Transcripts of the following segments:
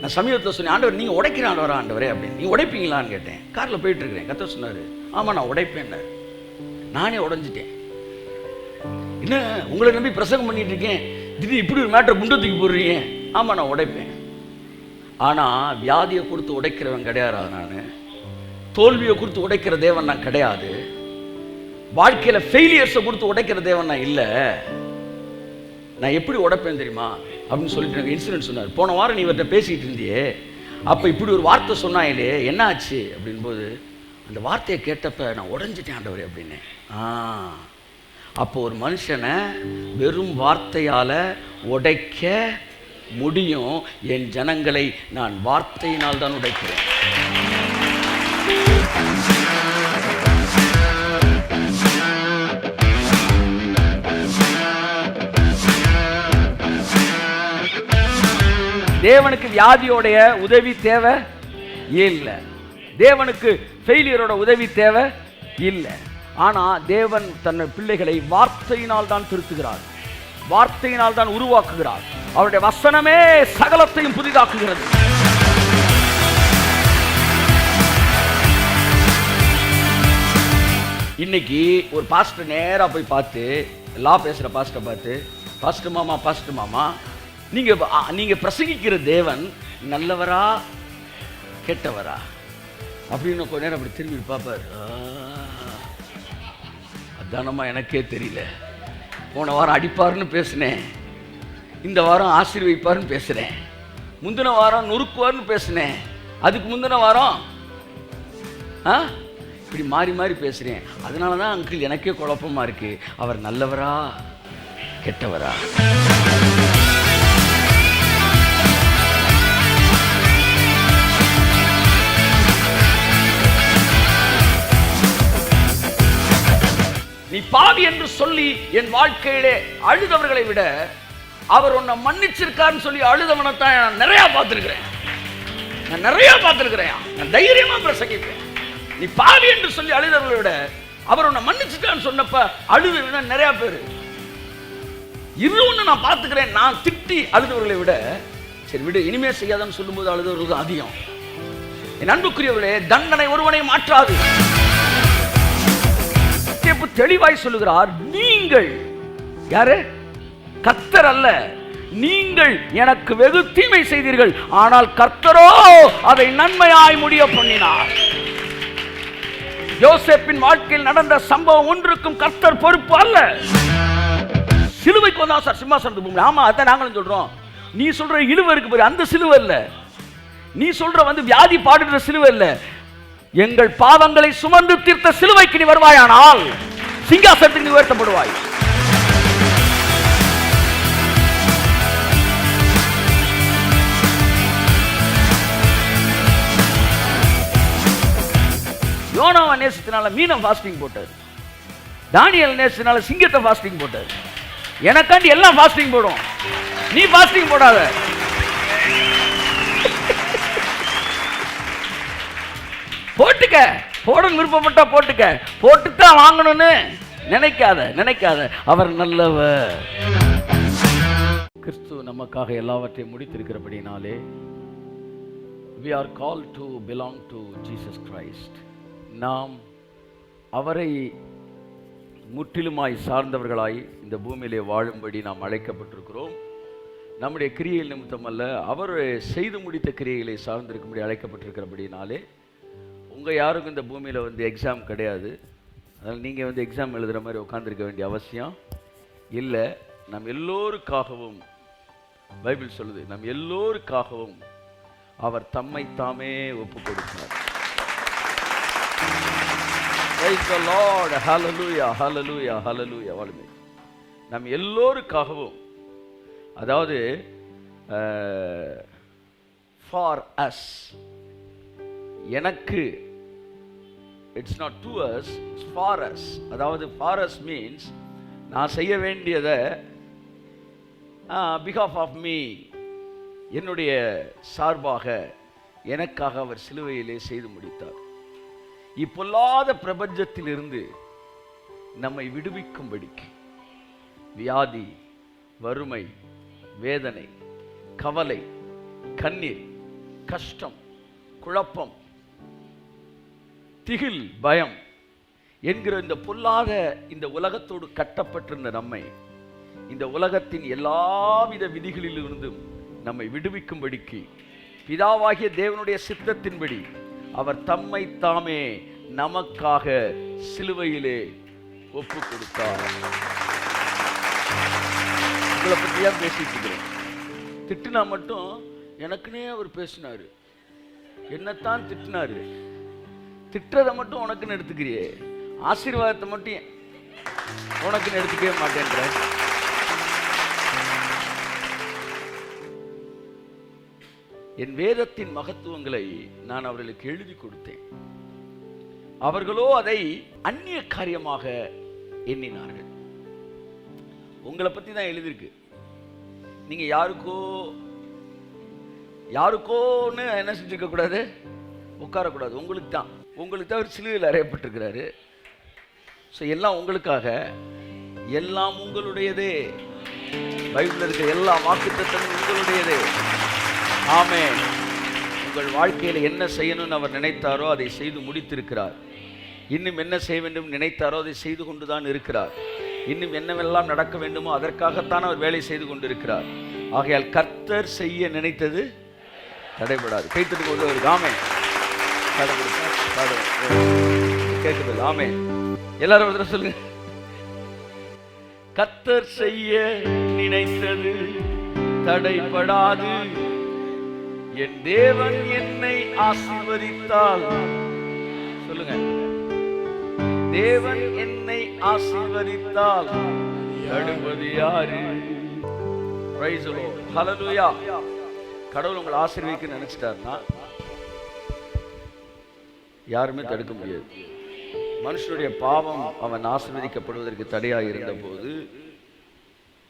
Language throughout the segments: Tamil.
நான் சமீபத்தில் சொன்னேன், ஆண்டவர் நீங்கள் உடைக்கிற ஆண்டவரே அப்படின்னு. நீங்கள் உடைப்பீங்களான்னு கேட்டேன். காரில் போயிட்டு இருக்கிறேன். கர்த்தர் சொன்னார், ஆமாம் நான் உடைப்பேன். நானே உடைஞ்சிட்டேன். என்ன உங்களை நம்பி பிரசங்கம் பண்ணிட்டு இருக்கேன், திடீர்னு இப்படி ஒரு மேட்டரை குண்டு தூக்கி போடுறீங்க. ஆமாம் நான் உடைப்பேன். ஆனால் வியாதியை கொடுத்து உடைக்கிறவன் கிடையாது. நான் தோல்வியை கொடுத்து உடைக்கிற தேவன் நான் கிடையாது. வாழ்க்கையில் ஃபெயிலியர்ஸை கொடுத்து உடைக்கிற தேவன் நான் இல்லை. நான் எப்படி உடைப்பேன் தெரியுமா அப்படின்னு சொல்லிட்டு எனக்கு இன்சிடென்ட் சொன்னார். போன வாரம் நீ இவர்கிட்ட பேசிகிட்டு இருந்தியே, அப்போ இப்படி ஒரு வார்த்தை சொன்னாயிலே, என்ன ஆச்சு அப்படின்போது, அந்த வார்த்தையை கேட்டப்ப நான் உடைஞ்சிட்டேன் ஆண்டவரே அப்படின்னு. அப்போ ஒரு மனுஷனை வெறும் வார்த்தையால் உடைக்க முடியும். என் ஜனங்களை நான் வார்த்தையினால் தான் உடைக்கிறேன். தேவனுக்கு வியாதியோடைய உதவி தேவை இல்லை. தேவனுக்கு ஃபெயிலியரோட உதவி தேவை இல்லை. ஆனால் தேவன் தன் பிள்ளைகளை வார்த்தையினால் தான் திருத்துகிறார், வார்த்தையினால் தான் உருவாக்குகிறார். அவருடைய வசனமே சகலத்தையும் புதிதாக்குகிறது. இன்னைக்கு ஒரு பாஸ்டர் நேராக போய் பார்த்து, லா பேசுகிற பாஸ்டரை பார்த்து, பாஸ்டர் மாமா நீங்க பிரசங்கிக்கிற தேவன் நல்லவரா கெட்டவரா அப்படின்னு கொஞ்ச நேரம் அப்படி திரும்பி பார்ப்பார். அதானம்மா எனக்கே தெரியல. போன வாரம் அடிப்பாருன்னு பேசினேன், இந்த வாரம் ஆசீர்வதிப்பாருன்னு பேசுறேன், முந்தின வாரம் நொறுக்குவார்னு பேசினேன், அதுக்கு முந்தின வாரம் இப்படி மாறி மாறி பேசுறேன். அதனால தான் அங்கிள் எனக்கே குழப்பமா இருக்கு. அவர் நல்லவரா கெட்டவரா? நீ பாவி என்று சொல்லி என் வாழ்க்கையிலே அழுதவர்களை விட அவர் உன்னை மன்னிச்சிருக்காருன்னு சொல்லி அழுதவனைத்தான் நான் நிறைய பார்த்துருக்கிறேன். நான் தைரியமா பிரசங்கிப்பேன். நீ பாவி என்று சொல்லி அழுதவர்களை விட அவர் உன்னை மன்னிச்சிருக்கான்னு சொன்னப்ப அழுத நிறைய பேர். இன்னொன்னு நான் பார்த்துக்கிறேன், நான் திட்டி அழுதவர்களை விட சரி விடு இனிமே செய்யாதன்னு சொல்லும்போது அழுதவர்கள் அதிகம். என் அன்புக்குரியவர்களே, தண்டனை ஒருவனை மாற்றாது. தெளிவாய் சொல்லுகிறார், நீங்கள் யாரு? கர்த்தர் அல்ல. நீங்கள் எனக்கு வெகு தீமை செய்தீர்கள், ஆனால் கர்த்தரோ அதை நன்மையாய் முடிய பண்ணினார். யோசேப்பின் வாழ்க்கையில் நடந்த சம்பவம் ஒன்றுக்கும் கர்த்தர் பொறுப்பு அல்ல. சிலுவைக்கு வந்தா சார் சிம்மாசனத்துக்கு போக முடியும். ஆமா, அதான் நாங்களும் சொல்றோம். நீ சொல்ற இழுவை இருக்கு பாரு, அந்த சிலுவை இல்ல. நீ சொல்ற வியாதி பாடுற சிலுவை இல்ல. எங்கள் பாவங்களை சுமந்து தீர்த்த சிலுவைக்கு நீ வருவாயானால் சிங்காசனத்துக்கு நீ உயர்த்தப்படுவாய். யோனாவை நேசத்தினால மீனை ஃபாஸ்டிங் போட்டார், தானியேல் நேசத்தினால சிங்கத்தை ஃபாஸ்டிங் போட்டார். எனக்காண்டி எல்லாம் ஃபாஸ்டிங் போடும், நீ ஃபாஸ்டிங் போடாத. போட்டுக்க, போடணும் விருப்பப்பட்டா போட்டுக்க, போட்டுத்தான் வாங்கணும்னு நினைக்காத. அவர் நல்லவர். கிறிஸ்து நமக்காக எல்லாவற்றையும் முடித்திருக்கிறபடினாலே we are called to belong to Jesus Christ. நாம் அவரை முற்றிலுமாய் சார்ந்தவர்களாய் இந்த பூமியிலே வாழும்படி நாம் அழைக்கப்பட்டிருக்கிறோம். நம்முடைய கிரியைகள் நிமித்தம் அல்ல, அவர் செய்து முடித்த கிரியைகளை சார்ந்திருக்கும்படி அழைக்கப்பட்டிருக்கிறபடினாலே உங்கள் யாருக்கும் இந்த பூமியில் எக்ஸாம் கிடையாது. அதனால் நீங்கள் எக்ஸாம் எழுதுகிற மாதிரி உட்காந்துருக்க வேண்டிய அவசியம் இல்லை. நம் எல்லோருக்காகவும் பைபிள் சொல்லுது, நம் எல்லோருக்காகவும் அவர் தம்மை தாமே ஒப்பு கொடுத்தார். Praise the Lord. Hallelujah, hallelujah, hallelujah. வாழ்மை நம் எல்லோருக்காகவும், அதாவது ஃபார் அஸ், எனக்கு, it's not to us, it's for us. அதாவது ஃபார் அஸ் மீன்ஸ் நான் செய்ய வேண்டியதை பிகாஃப் ஆஃப் மீ, என்னுடைய சார்பாக எனக்காக அவர் சிலுவையிலே செய்து முடித்தார். இப்பொல்லாத பிரபஞ்சத்திலிருந்து நம்மை விடுவிக்கும்படிக்கு வியாதி, வறுமை, வேதனை, கவலை, கண்ணீர் கஷ்டம், குழப்பம், திகில், பயம் என்கிற இந்த பொல்லாத இந்த உலகத்தோடு கட்டப்பட்டிருந்த நம்மை இந்த உலகத்தின் எல்லாவித விதிகளிலிருந்தும் நம்மை விடுவிக்கும்படிக்கு பிதாவாகிய தேவனுடைய சித்தத்தின்படி அவர் தம்மை தாமே நமக்காக சிலுவையிலே ஒப்பு கொடுத்தார். உங்களை பற்றியா பேசிட்டு இருக்கிறேன். திட்டுனா மட்டும் எனக்குன்னே அவர் பேசினாரு. என்னத்தான் திட்டினாரு? திட்டுறதை மட்டும் உனக்குன்னு எடுத்துக்கிறியே, ஆசீர்வாதத்தை மட்டும் உனக்குன்னு எடுத்துக்கவே மாட்டேன்ற. என் வேதத்தின் மகத்துவங்களை நான் அவர்களுக்கு எழுதி கொடுத்தேன். அவர்களோ அதை அந்நிய காரியமாக எண்ணினார்கள். உங்களை பத்தி தான் எழுதியிருக்கு. நீங்க யாருக்கோன்னு என்ன செஞ்சுக்க கூடாது, உட்காரக்கூடாது. உங்களுக்கு தான் அவர் சிலுவையில் அறையப்பட்டிருக்கிறாரு. ஸோ எல்லாம் உங்களுக்காக, எல்லாம் உங்களுடையதே. பைபிளில் இருக்க எல்லா வாக்குத்தத்தமும் உங்களுடையதே. ஆமென். உங்கள் வாழ்க்கையில் என்ன செய்யணும்னு அவர் நினைத்தாரோ அதை செய்து முடித்திருக்கிறார். இன்னும் என்ன செய்ய வேண்டும் நினைத்தாரோ அதை செய்து கொண்டுதான் இருக்கிறார். இன்னும் என்னவெல்லாம் நடக்க வேண்டுமோ அதற்காகத்தான் அவர் வேலை செய்து கொண்டிருக்கிறார். ஆகையால் கர்த்தர் செய்ய நினைத்தது தடைபடாது. கைத்தட்டுக்கு ஒரு ஆமென். கேட்குது? ஆமென். எல்லாரும் ஒரு தடவை சொல்லுங்க. கர்த்தர் செய்ய நினைத்தது தடைபடாது. என் தேவன் என்னை ஆசீர்வதித்தால், சொல்லுங்க, தேவன் என்னை ஆசீர்வதித்தால் தடுப்பது யாரு? Praise the Lord. ஹல்லேலூயா. கடவுள் உங்களை ஆசீர்வதிக்க நினைச்சிட்டாருன்னா யாருமே தடுக்க முடியாது. மனுஷனுடைய பாவம் அவன் ஆசீர்வதிக்கப்படுவதற்கு தடையாக இருந்த போது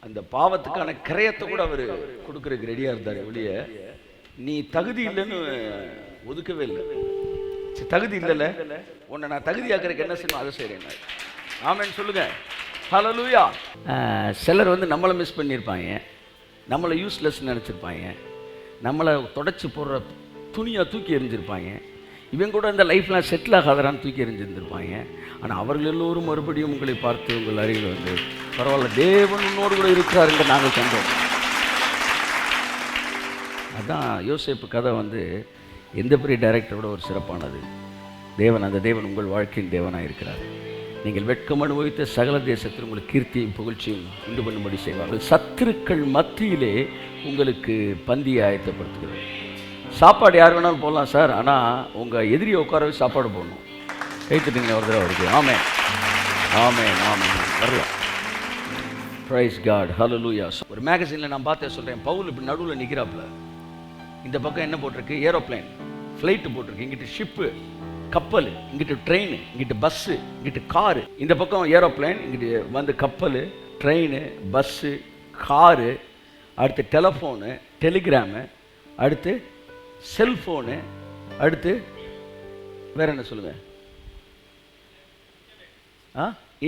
அந்த பாவத்துக்கான கிரயத்தை கூட அவர் கொடுக்கறதுக்கு ரெடியா இருந்தார். ஒழிய நீ தகுதி இல்லைன்னு ஒதுக்கவே இல்லை. தகுதி இல்லைல்ல, உன்னை நான் தகுதியாக்குறதுக்கு என்ன செய்யணும் அதை செய்கிறேன். ஆமென் சொல்லுங்க. ஹல்லேலூயா. சிலர் நம்மளை மிஸ் பண்ணியிருப்பாங்க, நம்மளை யூஸ்லெஸ் நினச்சிருப்பாங்க, நம்மளை தொடச்சி போடுற துணியாக தூக்கி எறிஞ்சிருப்பாங்க. இவங்க கூட இந்த லைஃப்லாம் செட்டில் ஆகாதரான்னு தூக்கி எறிஞ்சிருந்திருப்பாங்க. ஆனால் அவர்கள் எல்லோரும் மறுபடியும் உங்களை பார்த்து உங்கள் அருகில் பரவாயில்ல, தேவன் உன்னோடு கூட இருக்கிறாருங்க நாங்கள் கண்டோம். அதான் யோசேப்பு கதை எந்த பெரிய டைரக்டரோட ஒரு சிறப்பானது. அந்த தேவன் உங்கள் வாழ்க்கையின் தேவனாக இருக்கிறார். நீங்கள் வெட்கம் அனுபவித்த சகல தேசத்தில் உங்களுக்கு கீர்த்தியும் புகழ்ச்சியும் உண்டு பண்ணும்படி செய்வார்கள். சத்துருக்கள் மத்தியிலே உங்களுக்கு பந்தியை ஆயத்தப்படுத்துகிறது. சாப்பாடு யார் வேணாலும் போடலாம் சார், ஆனால் உங்கள் எதிரியை உட்காரவே சாப்பாடு போடணும். கைத்துட்டீங்க ஒரு தடவை வருது. ஆமென் ஆமென் ஆமென். வரலாம். Praise God. ஹல்லேலூயா. ஒரு மேகசினில் நான் பார்த்தேன், சொல்கிறேன், பவுல் இப்படி நடுவில் நிற்கிறாப்புல. இந்த பக்கம் என்ன போட்டிருக்கு? ஏரோப்ளைன், ஃப்ளைட்டு போட்டிருக்கு. இங்கிட்டு ஷிப்பு, கப்பல், இங்கிட்டு ட்ரெயின், இங்கிட்டு பஸ்ஸு, இங்கிட்டு காரு. இந்த பக்கம் ஏரோப்ளைன், இங்கிட்டு கப்பல், ட்ரெயின், பஸ்ஸு, காரு, அடுத்து டெலிஃபோனு, டெலிகிராமு, அடுத்து செல்ஃபோனு, அடுத்து வேற என்ன சொல்லுங்க?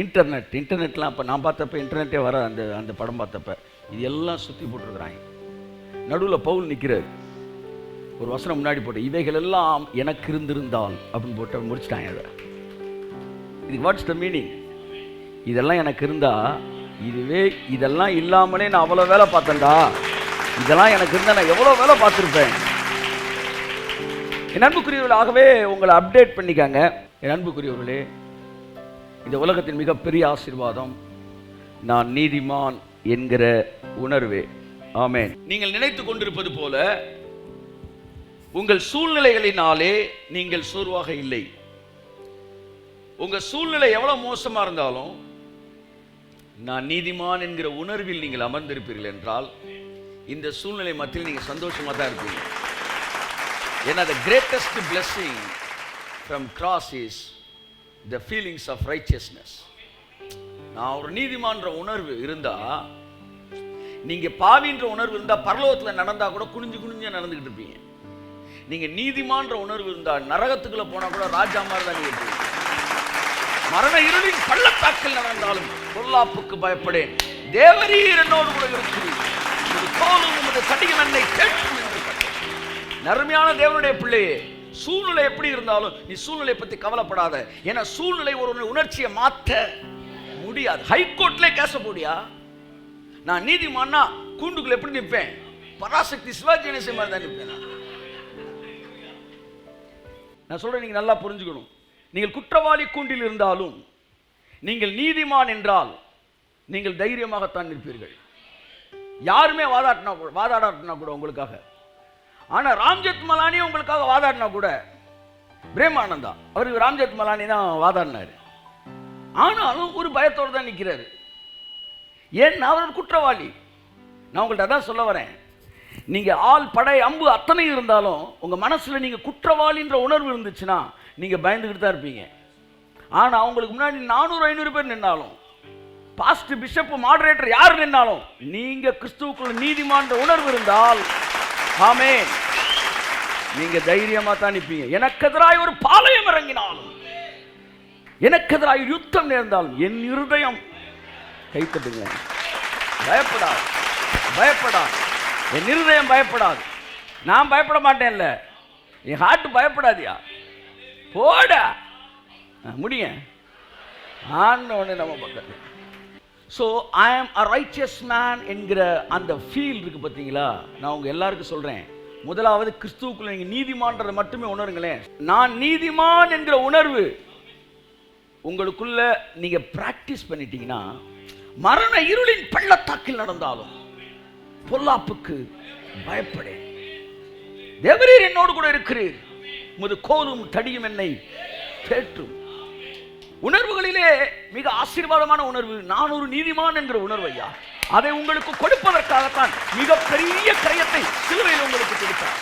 இன்டர்நெட்லாம். அப்போ நான் பார்த்தப்ப இன்டர்நெட்டே வர அந்த படம் பார்த்தப்ப இது எல்லாம் சுற்றி போட்டுருக்குறாங்க. நடுவில் பவுல் நிற்கிறார். ஒரு வசனம் முன்னாடி போட்டு, இவைகள் எல்லாம் எனக்கு இருந்திருந்தால் அப்படின்னு போட்டு முடிச்சிட்டாங்க. அதை இது வாட்ஸ் த மீனிங்? இதெல்லாம் எனக்கு இருந்தா, இதெல்லாம் இல்லாமலே நான் அவ்வளோ வேலை பார்த்தேன்டா. இதெல்லாம் எனக்கு இருந்தால் நான் எவ்வளோ வேலை பார்த்துருப்பேன். என் அன்புக்குரியவர்களாகவே உங்களை அப்டேட் பண்ணிக்காங்க. என் அன்புக்குரியவர்களே, இந்த உலகத்தின் மிகப்பெரிய ஆசீர்வாதம் நான் நீதிமான் என்கிற உணர்வே. ஆமென். நீங்கள் நினைத்து கொண்டிருப்பது போல உங்கள் சூழ்நிலைகளினாலே நீங்கள் சோர்வாக இல்லை. உங்க சூழ்நிலை எவ்வளவு மோசமா இருந்தாலும் நான் நீதிமான் என்கிற உணர்வில் நீங்கள் அமர்ந்திருப்பீர்கள் என்றால் இந்த சூழ்நிலை மத்தியில் நீங்க சந்தோஷமா தான் இருப்பீங்க. ஏன்னா the greatest blessing from cross is the feelings of righteousness. நான் ஒரு நீதிமான்ற உணர்வு இருந்தா, நீங்க பாவின்ற உணர்வு இருந்தா பரலோகத்தில் நடந்தா கூட குனிஞ்சு குனிஞ்சு நடந்துகிட்டு இருப்பீங்க. நீங்க நீதிமான்ற உணர்வு இருந்தா நரகத்துக்குள்ள போனா கூட ராஜா மாதிரி தான் நீங்க. மரண இருளின் பள்ளத்தாக்கில் நடந்தாலும் பொல்லாப்புக்கு பயப்படேன், தேவரீர் என்னோடு கூட இருக்கிறீர், உமது கோலும் உமது கடியும் என்னை தேற்றும் என்று. அருமையான தேவனுடைய பிள்ளையே, சூழ்நிலை எப்படி இருந்தாலும் நீ சூழ்நிலை பத்தி கவலைப்படாத. ஏன்னா சூழ்நிலை ஒரு உணர்ச்சியை மாற்ற முடியாது. ஹைகோர்ட்ல கேச போடியா, நான் நீதிமான்னா கூண்டுக்குள்ள எப்படி நிற்பேன்? பராசக்தி சிவாஜி கணேசன் மாதிரி தான் நிற்பேன். நான் சொல்றேன், நீங்க நல்லா புரிஞ்சுக்கணும். நீங்கள் குற்றவாளி கூண்டில் இருந்தாலும் நீங்கள் நீதிமான் என்றால் நீங்கள் தைரியமாகத்தான் நிற்பீர்கள். யாருமே வாதாடினா கூட உங்களுக்காக. ஆனா ராம்ஜெத் மலானி உங்களுக்காக வாதாடினா கூட, பிரேமானந்தா அவருக்கு ராம்ஜெத் மலானி தான் வாதாடினாரு, ஆனாலும் ஒரு பயத்தோடு தான் நிற்கிறாரு. ஏன்னா அவர் குற்றவாளி. நான் உங்கள்கிட்ட அதான் சொல்ல வரேன், நீங்க ஆள் படை அம்பு அத்தனை இருந்தாலும் உங்க மனசுல நீங்க குற்றவாளின்ற உணர்வு இருந்துச்சுன்னா நீங்க பயந்துக்கிட்டு தான் இருப்பீங்க. ஆனா உங்களுக்கு முன்னாடி 400-500 பேர் நின்னாலும், பாஸ்ட் பிஷப் மாடரேட்டர் யார் நின்னாலும், நீங்க கிறிஸ்துவுக்குள்ள நீதிமான்ற உணர்வு இருந்தால், ஆமென், நீங்க தைரியமா தான் நிற்பீங்க. எனக்கு எதிராக ஒரு பாளையம் இறங்கினாலும், எனக்கு எதிராக யுத்தம் நேர்ந்தாலும் என் இருதயம் கைத்தட்டுங்க. பயப்படாது, பயப்படாது, என் இருதயம் பயப்படாது. நான் பயப்பட மாட்டேன்ல, என் ஹார்ட் பயப்படாதியா, போட முடிய ஆண்டவனே நம்ம பக்கத்தில். ஸோ ஐ ஆம் அ ரைச்சியஸ் மேன் என்கிற அந்த ஃபீல் இருக்கு பார்த்தீங்களா? நான் உங்க எல்லாருக்கும் சொல்றேன், முதலாவது கிறிஸ்துவுக்குள்ள நீங்க நீதிமான்றதை மட்டுமே உணருங்களேன். நான் நீதிமான் என்கிற உணர்வு உங்களுக்குள்ள நீங்க பிராக்டிஸ் பண்ணிட்டீங்கன்னா, மரண இருளின் பள்ளத்தாக்கில் நடந்தாலும் பொல்லாப்புக்கு பயப்படேன். தேவரீர் என்னோடு கூட இருக்கிறீர், உமது கோலும் தடியும் என்னை தேற்றும். உணர்வுகளிலே மிக ஆசீர்வாதமான உணர்வு நான் ஒரு நீதிமான் என்கிற உணர்வு. ஐயா, அதை உங்களுக்கு கொடுப்பதற்காகத்தான் மிகப்பெரிய கிரயத்தை சிலுவையில் உங்களுக்கு கொடுத்தார்.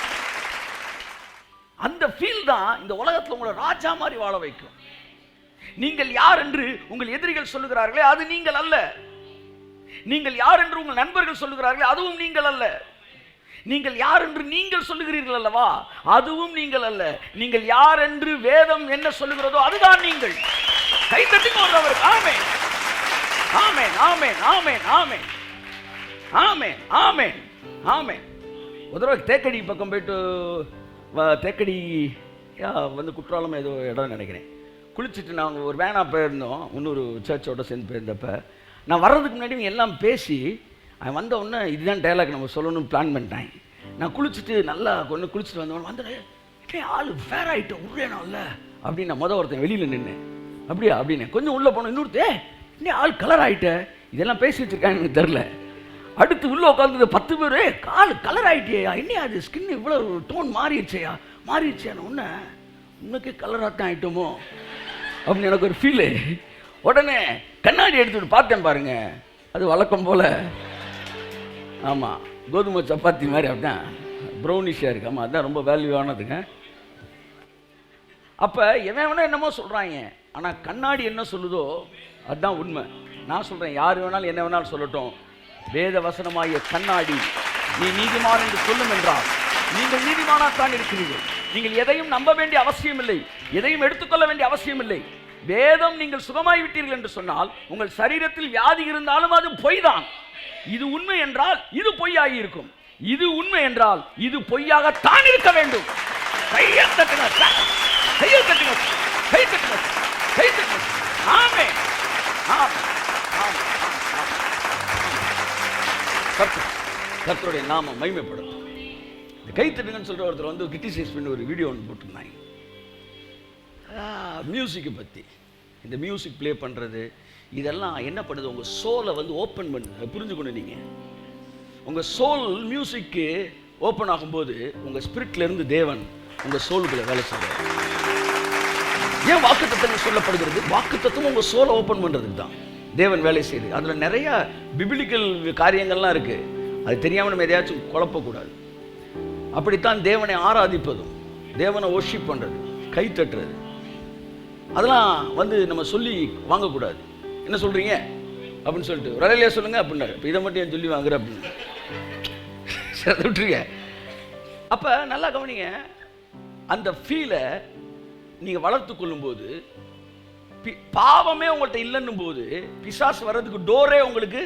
அந்த ஃபீல் தான் இந்த உலகத்தில் உங்களை ராஜா மாதிரி வாழ வைக்கும். நீங்கள் யார் என்று உங்கள் எதிரிகள் சொல்லுகிறார்களே, அது நீங்கள் அல்ல. நீங்கள் யார் என்று உங்கள் நண்பர்கள் சொல்லுகிறார்களே, அதுவும் நீங்கள் அல்ல. நீங்கள் யார் என்று நீங்கள் சொல்லுகிறீர்கள் அல்லவா, அதுவும் நீங்கள் அல்ல. நீங்கள் யார் என்று வேதம் என்ன சொல்லுகிறதோ அதுதான் நீங்கள். கைத்தட்டி போடுறவர். ஆமென், amen, amen, amen, amen, amen, amen, ஆமென். ஒரு தடவை தேக்கடி பக்கம் போயிட்டு, தேக்கடி வந்து குற்றாலம் ஏதோ இடம் நினைக்கிறேன், குளிச்சுட்டு நாங்கள் ஒரு வேனா போயிருந்தோம், இன்னொரு சர்ச்சோட சேர்ந்து போயிருந்தப்ப, நான் வர்றதுக்கு முன்னாடி எல்லாம் பேசி அவன் வந்த உடனே இதுதான் டைலாக் நம்ம சொல்லணும்னு பிளான் பண்ணிட்டேன். நான் குளிச்சுட்டு நல்லா கொண்டு குளிச்சுட்டு வந்தேன், ஆள் ஃபேர் ஆகிட்ட உருளேனால அப்படின்னு நான் ஒருத்தன் வெளியில் நின்று, அப்படியா அப்படின்னு கொஞ்சம் உள்ளே போனோம், இன்னொருத்தே இன்னும் ஆள் கலர் ஆகிட்ட, இதெல்லாம் பேசி வச்சுருக்காங்க எனக்கு தெரில. அடுத்து உள்ளே உட்காந்து 10 பேர், கால் கலர் ஆகிட்டேயா, இன்னும் அது ஸ்கின் இவ்வளோ டோன் மாறிடுச்சேயா, மாறிடுச்சேன்னு ஒன்று உனக்கே கலராகத்தான் ஆகிட்டோமோ அப்படின்னு எனக்கு ஒரு ஃபீலு. உடனே கண்ணாடி எடுத்துகிட்டு பார்த்தேன் பாருங்க, அது வழக்கம் போல் ஆமாம் கோதுமை சப்பாத்தி மாதிரி அப்படிதான் ப்ரௌனிஷாக இருக்கு. ஆமாம், அதுதான் ரொம்ப வேல்யூவானதுங்க. அப்போ எவன் என்னமோ சொல்கிறாங்க, ஆனால் கண்ணாடி என்ன சொல்லுதோ அதுதான் உண்மை. நான் சொல்கிறேன், யார் வேணாலும் என்ன வேணாலும் சொல்லட்டும், வேத வசனமாகிய கண்ணாடி நீ நீதிமான் என்று சொல்லும் என்றால் நீங்கள் நீதிமானாத்தான் இருக்கிறீர்கள். நீங்கள் எதையும் நம்ப வேண்டிய அவசியம் இல்லை, எதையும் எடுத்துக்கொள்ள வேண்டிய அவசியம் இல்லை. வேதம் நீங்கள் சுகமாய் விட்டீர்கள் என்று சொன்னால், உங்கள் சரீரத்தில் வியாதி இருந்தாலும் அது பொய் தான். இது உண்மை என்றால் இது பொய்யாகி இருக்கும், இது உண்மை என்றால் இது பொய்யாகத்தான் இருக்க வேண்டும். கர்த்தருடைய நாமம் மகிமைப்படும். கைத்தட்டுங்கன்னு சொல்ற ஒருத்தர் வந்து கிரிட்டிசைஸ் பண்ணி ஒரு வீடியோ ஒன்று போட்டிருந்தாங்க மியூசிக்கை பற்றி. இந்த மியூசிக் ப்ளே பண்ணுறது இதெல்லாம் என்ன பண்ணுது, உங்கள் சோலை வந்து ஓப்பன் பண்ணுது. புரிஞ்சுக்கணும், நீங்கள் உங்கள் சோல் மியூசிக்கு ஓப்பன் ஆகும்போது உங்கள் ஸ்பிரிட்லேருந்து தேவன் உங்கள் சோலுக்குள்ள வேலை செய்கிறார். ஏன் வாக்குத்தத்தங்கள் சொல்லப்படுகிறது? வாக்குத்தத்தம் உங்கள் சோலை ஓப்பன் பண்ணுறதுக்கு தான் தேவன் வேலை செய்யுது. அதில் நிறைய பிபிலிக்கல் காரியங்கள்லாம் இருக்குது, அது தெரியாமல் நம்ம எதையாச்சும் குழப்பக்கூடாது. அப்படித்தான் தேவனை ஆராதிப்பதும், தேவனை வொர்ஷிப் பண்ணுறது, கை தட்டுறது, அதெல்லாம் வந்து நம்ம சொல்லி வாங்கக்கூடாது. என்ன சொல்கிறீங்க அப்படின்னு சொல்லிட்டு ஒரு அலையிலே சொல்லுங்க அப்படின்னாரு. இப்போ இதை மட்டும் ஏன் சொல்லி வாங்குற அப்படின்னு விட்டுருங்க. அப்போ நல்லா கவனிங்க, அந்த ஃபீலை நீங்கள் வளர்த்து கொள்ளும்போது, பாவமே உங்கள்கிட்ட இல்லைன்னும் போது பிசாசு வர்றதுக்கு டோரே உங்களுக்கு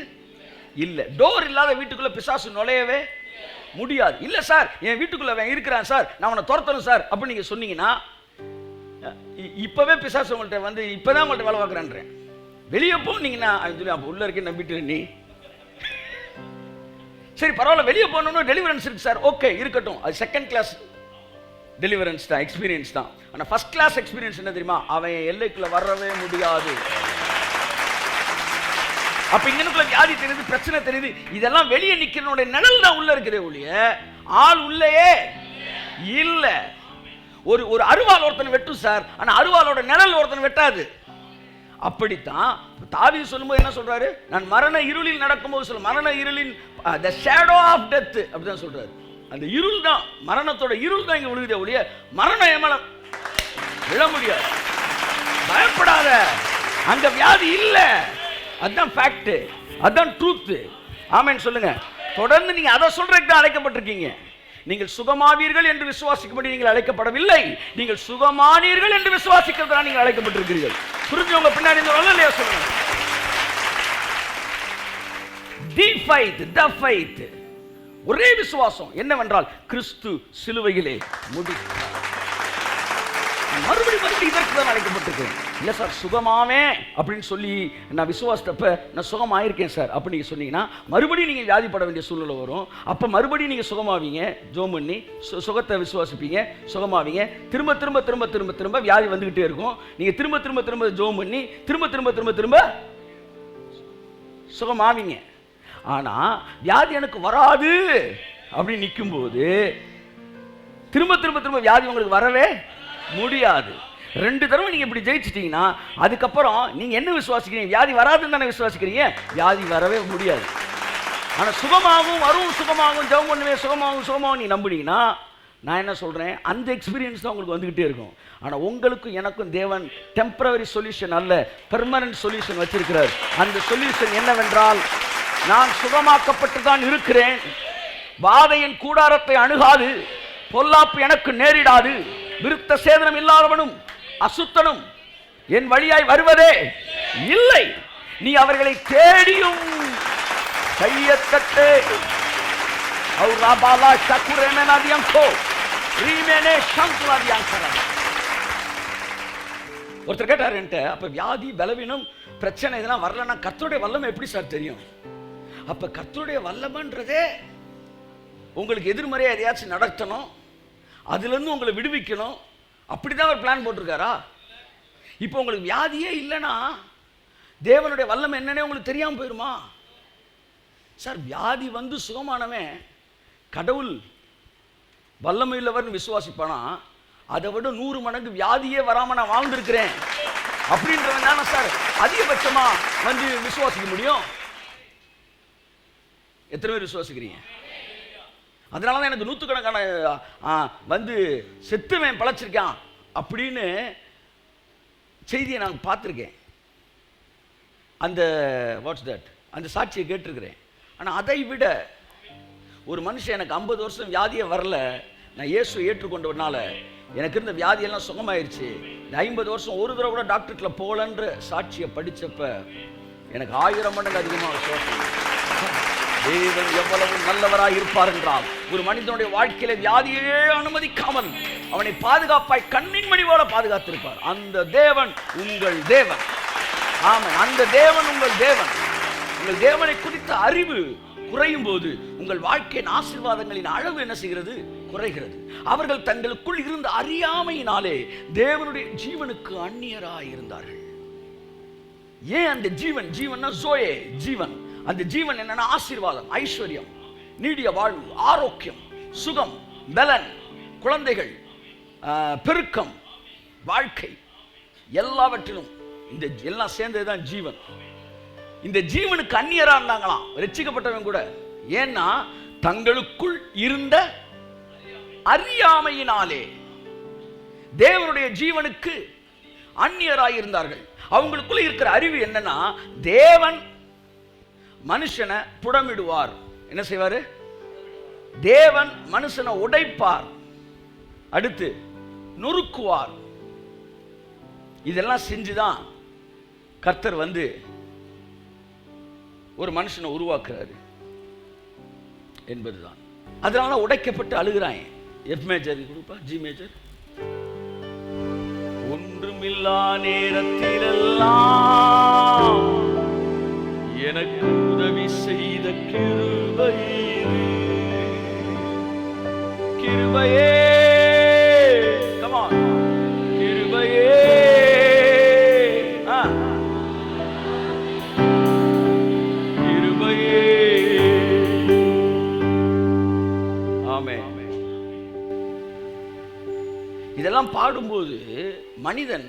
இல்லை. டோர் இல்லாத வீட்டுக்குள்ளே பிசாசு நுழையவே முடியாது. இல்லை சார், என் வீட்டுக்குள்ள அவன் இருக்கிறான் சார், நான் அவனை துரத்தணும் சார் அப்படின்னு நீங்கள் சொன்னீங்கன்னா, இப்போவே பிசாசு உங்கள்கிட்ட வந்து இப்போதான் உங்கள்கிட்ட வேலை பார்க்குறேன்றேன். வெளியே போனீங்கன்னா அவன் சொல்லி அப்போ உள்ள இருக்கேன்னு நம்பிட்டு நீ சரி பரவாயில்ல, வெளியே போகணும்னு டெலிவரன்ஸ் இருக்கு சார், ஓகே இருக்கட்டும், அது செகண்ட் கிளாஸ் டெலிவரன்ஸ் தான், எக்ஸ்பீரியன்ஸ் தான். ஆனால் ஃபர்ஸ்ட் கிளாஸ் எக்ஸ்பீரியன்ஸ் என்ன தெரியுமா? அவன் எல்லைக்குள்ள வரவே முடியாது. அப்ப இங்கனுக்குள்ள வியாதி தெரியுது, பிரச்சனை தெரியுது, இதெல்லாம் வெளியே நிக்கிறனோட நிழல் தான் உள்ள இருக்கிறே ஒழிய ஆள் உள்ளேயே இல்ல. ஒரு அருவாள் ஒருத்தன் வெட்டும் சார், ஆனா அருவாளோட நிழல் ஒருத்தன் வெட்டாது. அப்படித்தான் தாவீது சொல்லும்போது என்ன சொல்றாரு? நான் மரண இருளில் நடக்கும்போது சொல்ல, மரண இருளின் the shadow of death அப்படிதான் சொல்றாரு. அந்த இருள் தான், மரணத்தோட இருள் தான் இங்க விழுகுதே ஒழிய மரணம் என் மேல விழ முடியாது. பயப்படாத, அங்க வியாதி இல்ல. அதுதான் ஃபேக்ட், அதுதான் ட்ரூத். ஆமென் சொல்லுங்க. தொடர்ந்து நீங்க அதை சொல்றதுக்கு தான் அழைக்கப்பட்டிருக்கீங்க. நீங்கள் சுகமாவீர்கள் என்று விசுவாசிக்கும்படி நீங்கள் அழைக்கப்படவில்லை, நீங்கள் சுகமானீர்கள் என்று விசுவாசிக்கிறதுதான் நீங்கள் அழைக்கப்பட்டிருக்கிறீர்கள். புரிஞ்சவங்க பின்னாடி இல்லையா சொல்லுங்க. தி ஃபைத், த ஃபைத், ஒரே விசுவாசம் என்னவென்றால் கிறிஸ்து சிலுவையிலே முடித்தார். மறுபடியும் இதற்கு தான் அழைக்கப்பட்டிருக்கேன். இல்லை சார் சுகமாவே அப்படின்னு சொல்லி நான் விசுவாசத்தப்ப நான் சுகமாயிருக்கேன் சார் அப்படின்னு நீங்கள் சொன்னீங்கன்னா மறுபடியும் நீங்கள் வியாதிப்பட வேண்டிய சூழ்நிலை வரும். அப்போ மறுபடியும் நீங்கள் சுகமாவீங்க, ஜோம் பண்ணி சுகத்தை விசுவாசிப்பீங்க, சுகமாவீங்க. திரும்ப திரும்ப திரும்ப திரும்ப திரும்ப வியாதி வந்துக்கிட்டே இருக்கும். நீங்கள் திரும்ப திரும்ப திரும்ப ஜோம் பண்ணி திரும்ப திரும்ப திரும்ப திரும்ப சுகமாவீங்க. ஆனால் வியாதி எனக்கு வராது அப்படின்னு நிற்கும்போது திரும்ப திரும்ப திரும்ப வியாதி உங்களுக்கு வரவே முடியாது. 2 தடவை நீங்க இப்படி ஜெயிச்சிட்டீங்கன்னா அதுக்கப்புறம் நீங்க என்ன விசுவாசிக்கிறீங்க? வியாதி வராதுன்னு தானே விசுவாசிக்கிறீங்க. வியாதி வரவே முடியாது. ஆனா சுகமாகவும் வரும், சுகமாகவும் ஜெபம் பண்ணுவேன், சுகமாகவும் நீ நம்புனீங்கன்னா நான் என்ன சொல்றேன், அந்த எக்ஸ்பீரியன்ஸ் தான் உங்களுக்கு வந்துகிட்டே இருக்கும். ஆனா உங்களுக்கும் எனக்கும் தேவன் டெம்பரரி சொல்யூஷன் அல்ல, பெர்மனன்ட் சொல்யூஷன் வச்சிருக்கிறார். அந்த சொல்யூஷன் என்னவென்றால், நான் சுகமாக்கப்பட்டு தான் இருக்கிறேன், வாதையின் கூடாரத்தை அணுகாது, பொல்லாப்பு எனக்கு நேரிடாது, விருத்த சேதனம் இல்லாதவனும் அசுத்தனும் என் வழியாய் வருவதே இல்லை, நீ அவர்களை தேடியும் கையத்தட்டே. ஒருத்தர் கேட்டார் என்கிட்ட, அப்ப வியாதி பலவீனம் பிரச்சனை இதெல்லாம் வரலன்னா கர்த்தருடைய வல்லமை எப்படி சார் தெரியும்? அப்ப கர்த்தருடைய வல்லமைன்றதே உங்களுக்கு எதிர்மறையா எதையாச்சும் நடத்தணும், அதுல இருந்து உங்களை விடுவிக்கணும், அப்படிதான் ஒரு பிளான் போட்டிருக்காரா? இப்போ உங்களுக்கு வியாதியே இல்லைன்னா தேவனுடைய வல்லமை என்னன்னே உங்களுக்கு தெரியாம போயிருமா? சார் வியாதி வந்து சுகமானவன் கடவுள் வல்லமை உள்ளவர்னு விசுவாசிப்பானா, அதை விட 100 மடங்கு வியாதியே வராம நான் வாழ்ந்திருக்கிறேன் அப்படின்றவன் தானே சார் அதிகபட்சமா வந்து விசுவாசிக்க முடியும். எத்தனை பேர் விசுவாசிக்கிறீங்க? அதனால தான் எனக்கு 100கணக்கான வந்து செத்துவன் பழச்சிருக்கான் அப்படின்னு செய்தியை நான் பார்த்துருக்கேன். அந்த வாட்ஸ் தட் அந்த சாட்சியை கேட்டிருக்கிறேன். ஆனால் அதை விட ஒரு மனுஷன் எனக்கு 50 வருஷம் வியாதியே வரல, நான் இயேசுவை ஏற்றுக்கொண்டவனால எனக்கு இருந்த வியாதியெல்லாம் சுகமாயிருச்சு, இந்த 50 வருஷம் ஒரு தடவை கூட டாக்டர்கிட்ட போகலன்ற சாட்சியை படித்தப்ப எனக்கு 1000 மடங்கு அதிகமாக விசுவாசம். தேவன் எவ்வளவு நல்லவராய் இருப்பார் என்றால், ஒரு மனிதனுடைய வாழ்க்கையில வியாதியே அனுமதிக்காமல் அவனை பாதுகாப்பாய் கண்ணின் மணி போல பாதுகாத்திருப்பார். அந்த தேவன் உங்கள் தேவன். ஆமாம், அந்த தேவன் உங்கள் தேவன். உங்கள் தேவனை குறித்த அறிவு குறையும் போது உங்கள் வாழ்க்கையின் ஆசீர்வாதங்களின் அளவு என்ன செய்கிறது? குறைகிறது. அவர்கள் தங்களுக்குள் இருந்த அறியாமையினாலே தேவனுடைய ஜீவனுக்கு அந்நியராய் இருந்தார்கள். ஏன் அந்த ஜீவன், ஜீவன்னா ஜோயே ஜீவன், அந்த ஜீவன் என்னன்னா ஆசீர்வாதம், ஐஸ்வர்யம், நீடிய வாழ்வு, ஆரோக்கியம், சுகம், பலன், குழந்தைகள், பெருக்கம், வாழ்க்கை, எல்லாவற்றிலும் இந்த எல்லாம் சேர்ந்ததுதான் ஜீவன். இந்த ஜீவனுக்கு அந்நியரா இருந்தாங்களாம் ரட்சிக்கப்பட்டவன் கூட. ஏன்னா தங்களுக்குள் இருந்த அறியாமையினாலே தேவனுடைய ஜீவனுக்கு அந்நியராய் இருந்தார்கள். அவங்களுக்குள்ள இருக்கிற அறிவு என்னன்னா, தேவன் மனுஷனை புடமிடுவார். என்ன செய்வாரு? தேவன் மனுஷனை உடைப்பார், அடுத்து நொறுக்குவார். இதெல்லாம் செஞ்சுதான் கர்த்தர் வந்து ஒரு மனுஷனை உருவாக்குறாரு என்பதுதான். அதனால உடைக்கப்பட்டு அழுகிறான். எஃப் மேஜர் கொடுப்பா, ஜி மேஜர். ஒன்றுமில்லா நேரத்திலெல்லாம் எனக்கு உதவி செய்த கிருபை, கிருபையே, come on, கிருபையே, கிருபையே. ஆமென். இதெல்லாம் பாடும்போது மனிதன்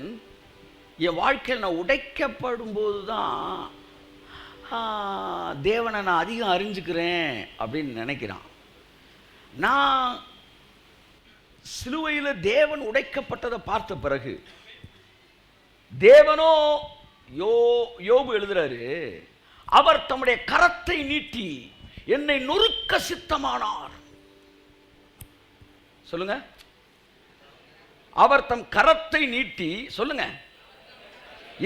என் வாழ்க்கையில் நான் உடைக்கப்படும் போது தான் தேவனை நான் அதிகம் அறிஞ்சுக்கிறேன் அப்படின்னு நினைக்கிறான். நான் சிலுவையில் தேவன் உடைக்கப்பட்டதை பார்த்த பிறகு தேவனோ யோபு எழுதுறாரு, அவர் தம்முடைய கரத்தை நீட்டி என்னை நொறுக்க சித்தமானார். சொல்லுங்க, அவர் தம் கரத்தை நீட்டி, சொல்லுங்க,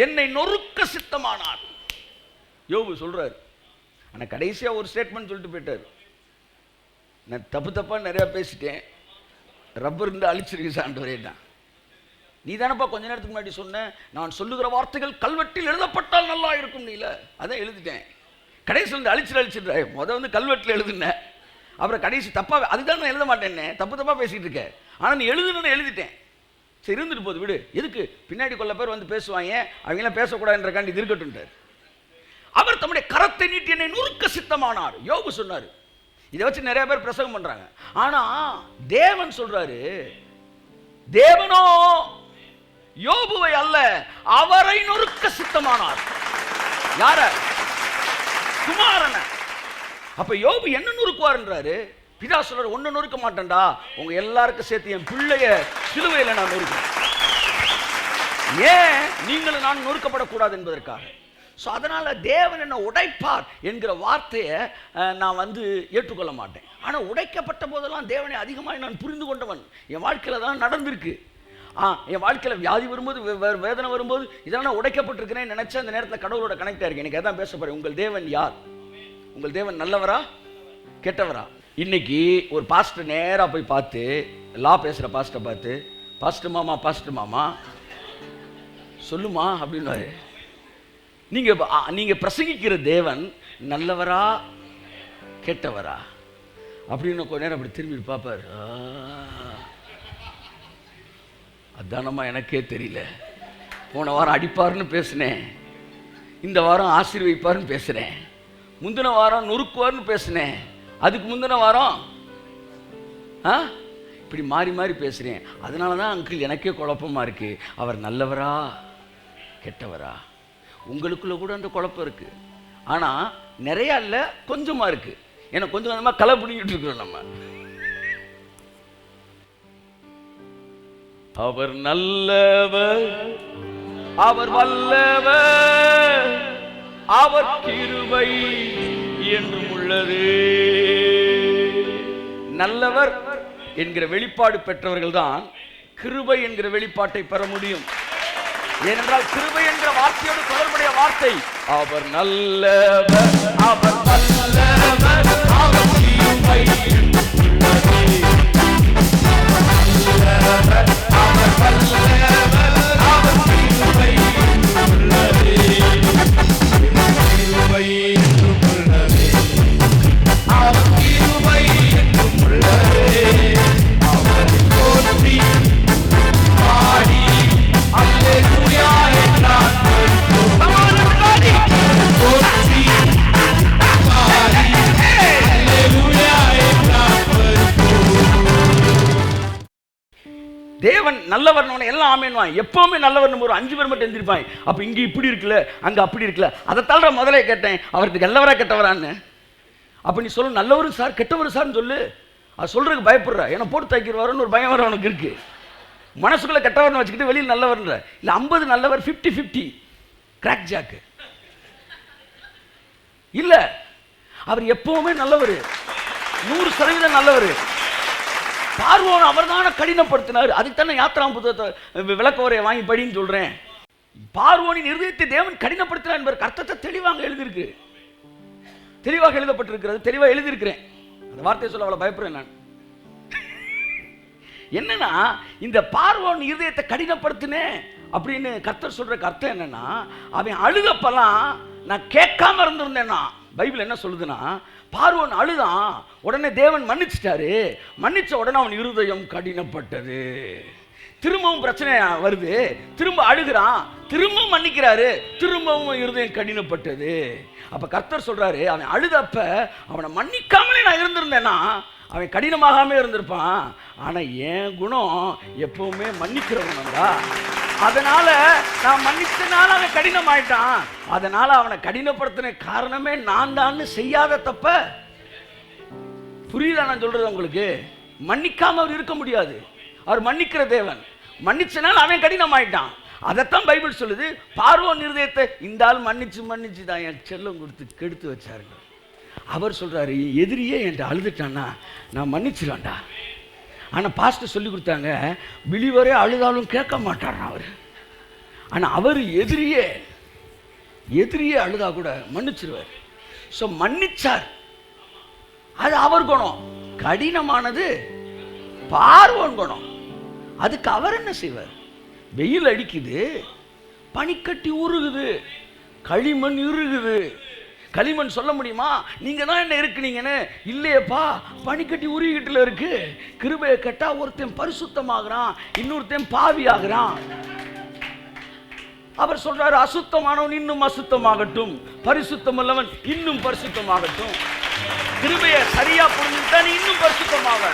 என்னை நொறுக்க சித்தமானார். யோபு சொல்றாரு. ஆனா கடைசியா ஒரு ஸ்டேட்மெண்ட் சொல்லிட்டு போயிட்டார், நான் தப்பா நிறைய பேசிட்டேன், ரப்பர் இருந்து அழிச்சிருக்கு ஆண்டவரே. நீ தானப்பா கொஞ்ச நேரத்துக்கு முன்னாடி சொன்ன, நான் சொல்லுகிற வார்த்தைகள் கல்வெட்டில் எழுதப்பட்டால் நல்லா இருக்கும். நீல அதான் எழுதிட்டேன். கடைசி வந்து அழிச்சிடுற வந்து கல்வெட்டில் எழுதுனேன், அப்புறம் கடைசி தப்பா, அதுதான் நான் எழுத மாட்டேன்னு தப்பா பேசிட்டு இருக்கேன். ஆனா நீ எழுதுன்னு எழுதிட்டேன். சரி, இருந்துட்டு போது விடு, எதுக்கு பின்னாடி கொள்ள பேர் வந்து பேசுவாங்க, அவங்களாம் பேசக்கூடாதுன்றக்காண்டி இருக்கட்டும். அவர் தம்முடைய கரத்தை நீட்டி என்னை நொறுக்க சித்தமானார். யோபு சொன்னார். இதை வச்சு நிறைய பேர் பிரசங்கம் பண்றாங்க. ஆனா தேவன் சொல்றாரு, தேவனோ யோபுவை அல்ல, அவரை நொறுக்க சித்தமானார். யார? குமாரன. அப்ப யோபு என்ன நொறுக்குவார்ன்றாரு. பிதா சொல்றாரு, ஒன்னு நொறுக்க மாட்டேன்டா, உங்க எல்லாருக்கும் சேர்த்து என் பிள்ளைய சிலுவையில் நான் நொறுக்கிறேன். ஏன் நீங்களும் நான் நொறுக்கப்படக்கூடாது என்பதற்காக. ஸோ அதனால தேவன் என்ன உடைப்பார் என்கிற வார்த்தையை நான் வந்து ஏற்றுக்கொள்ள மாட்டேன். ஆனால் உடைக்கப்பட்ட போதெல்லாம் தேவனை அதிகமாக நான் புரிந்து கொண்டவன். என் வாழ்க்கையில் தான் நடந்திருக்கு. என் வாழ்க்கையில் வியாதி வரும்போது, வேதனை வரும்போது, இதெல்லாம் உடைக்கப்பட்டிருக்கிறேன்னு நினைச்ச அந்த நேரத்தில் கடவுளோட கனெக்டாக இருக்கு. எனக்கு அதான் பேச போறேன். உங்கள் தேவன் யார்? உங்கள் தேவன் நல்லவரா கெட்டவரா? இன்னைக்கு ஒரு பாஸ்டர் நேராக போய் பார்த்து, லா பேசுகிற பாஸ்டரை பார்த்து, பாஸ்டர் மாமா சொல்லுமா அப்படின்னாரு. நீங்க பிரசங்கிக்கிற தேவன் நல்லவரா கெட்டவரா அப்படின்னு கொஞ்ச நேரம் அப்படி திரும்பி பார்ப்பார். அதானம்மா எனக்கே தெரியல. போன வாரம் அடிப்பாருன்னு பேசினேன், இந்த வாரம் ஆசீர்வதிப்பாருன்னு பேசுறேன், முந்தின வாரம் நொறுக்குவார்னு பேசினேன், அதுக்கு முந்தின வாரம் இப்படி மாறி மாறி பேசுறேன். அதனால தான் அங்கிள் எனக்கே குழப்பமா இருக்கு. அவர் நல்லவரா கெட்டவரா? உங்களுக்குள்ள கூட அந்த குழப்பம் இருக்கு. ஆனா நிறைய இல்ல, கொஞ்சமா இருக்கு. ஏன்னா கொஞ்சம் கொஞ்சமா களை பிடிக்கிட்டு இருக்கிறோம் நம்ம. அவர் நல்லவர், அவர் வல்லவர், அவர் கிருபை என்றும் உள்ளது. நல்லவர் என்கிற வெளிப்பாடு பெற்றவர்கள் தான் கிருபை என்கிற வெளிப்பாட்டை பெற முடியும். ஏனென்றால் கிருபை என்ற வார்த்தையோடு தொடர்புடைய வார்த்தை அவர் நல்லவர், அவர் வல்லவர், அவர் கிருபை உள்ளது. அவர் வல்லவர், அவர் கிருபை உள்ளது. கிருபை உள்ளது, அவர் கிருபை உள்ளது. அவர் போற்றி பாடி அல்லேலூயா என்றார். சமாதானத்தாடி போற்றி பாடி அல்லேலூயா என்றார். தேவன் நல்லவர் எல்லாம் ஆமேன்வான். எப்பவுமே நல்லவர் ஒரு 5 பேர் மட்டும் எழுந்திருப்பாங்க. அப்ப இங்க இப்படி இருக்குல்ல, அங்க அப்படி இருக்குல்ல. அதை தவிர முதலே கேட்டேன், அவருக்கு நல்லவரா கெட்டவரான்னு. அப்ப நீ சொல்லு, நல்லவரும் சார் கெட்டவரும் சார்னு சொல்லு. அது சொல்றதுக்கு பயப்படுற, ஏன்னா போட்டு தைக்கிறவாருன்னு ஒரு பயம் வர அவனுக்கு இருக்கு. மனசுக்குள்ள கெட்டவர்னு வச்சுக்கிட்டு வெளியில் நல்லவர்ன்ற இல்லை. 50 நல்லவர், 50-50 கிராக் ஜாக்கு இல்ல. அவர் எப்பவுமே நல்லவர், 100% நல்லவர். பார்வோன் அவர் தானே கடினப்படுத்தினார். அதுக்குத்தானே யாத்திராம் புத்தகத்தை விளக்கவரையை வாங்கி படின்னு சொல்றேன். பார்வோனின் இருதயத்தை தேவன் கடினப்படுத்தினார் என்பதற்கு அர்த்தத்தை தெளிவாக எழுதியிருக்கு, தெளிவாக எழுதப்பட்டிருக்கிறது, தெளிவாக எழுதியிருக்கிறேன். அந்த வார்த்தையை சொல்ல அவ்வளோ பயப்படுறேன் நான். என்னன்னா, இந்த பார்வோன் இருதயத்தை கடினப்படுத்தினேன் அப்படின்னு கர்த்தர் சொல்றதுக்கு அர்த்தம் என்னன்னா, அவன் அழுதப்பெல்லாம் நான் கேட்காம இருந்திருந்தேன்னா, பைபிள் என்ன சொல்லுதுன்னா, பார்வோன் அழுதான், உடனே தேவன் மன்னிச்சிட்டாரு. மன்னிச்ச உடனே அவன் இருதயம் கடினப்பட்டது. திரும்பவும் பிரச்சனை வருது, திரும்ப அழுகிறான், திரும்ப மன்னிக்கிறாரு, திரும்பவும் இருதயம் கடினப்பட்டது. அப்ப கர்த்தர் சொல்றாரு, அவன் அழுதப்ப அவனை மன்னிக்காமலே நான் இருந்திருந்தேன்னா அவன் கடினமாகாம இருந்திருப்பான். ஆனா என் குணம் எப்பவுமே மன்னிக்கிற குணம் தான். அதனால நான் மன்னிச்சனால அவன் கடினமாயிட்டான். அதனால அவனை கடினப்படுத்தின காரணமே நான் தான். செய்யாத தப்ப புரியுதா நான் சொல்றது உங்களுக்கு? மன்னிக்காம அவர் இருக்க முடியாது. அவர் மன்னிக்கிற தேவன். மன்னிச்சனால அவன் கடினமாயிட்டான். அதைத்தான் பைபிள் சொல்லுது. பார்வோன் இருதயத்தை இந்த ஆள் மன்னிச்சு தான் என் செல்லம் கொடுத்து கெடுத்து வச்சாருங்க. அவர் சொல்றாரு, எதிரியே என்கிட்ட அழுதுட்டான்னா நான் மன்னிச்சிருவேன்டா. ஆனால் பாஸ்டர் சொல்லி கொடுத்தாங்க, பிலிவரே அழுதாலும் கேட்க மாட்டார் அவர். ஆனால் அவர் எதிரியே அழுதா கூட மன்னிச்சிருவார். ஸோ மன்னிச்சார், அது அவர் குணம். கடினமானது பார்வோன் குணம். அதுக்கு அவர் என்ன செய்வார்? வெயில் அடிக்குது, பனிக்கட்டி உருகுது, களிமண் இறுகுது. களிமண் சொல்ல முடியுமா நீங்க தான் என்ன இருக்குனீங்கன்னு? இல்லையப்பா, பனிக்கட்டி உருகிட்டுல இருக்கு. கிருபையை கேட்டா ஒருத்தன் பரிசுத்தமாகறான், இன்னொருத்தன் பாவி ஆகிறான். அவர் சொல்றாரு, அசுத்தமானவன் இன்னும் அசுத்தமாகட்டும், பரிசுத்தம் அல்லவன் இன்னும் பரிசுத்தமாகட்டும். கிருபையை சரியா புரிஞ்சுட்டா நீ இன்னும் பரிசுத்தமாக.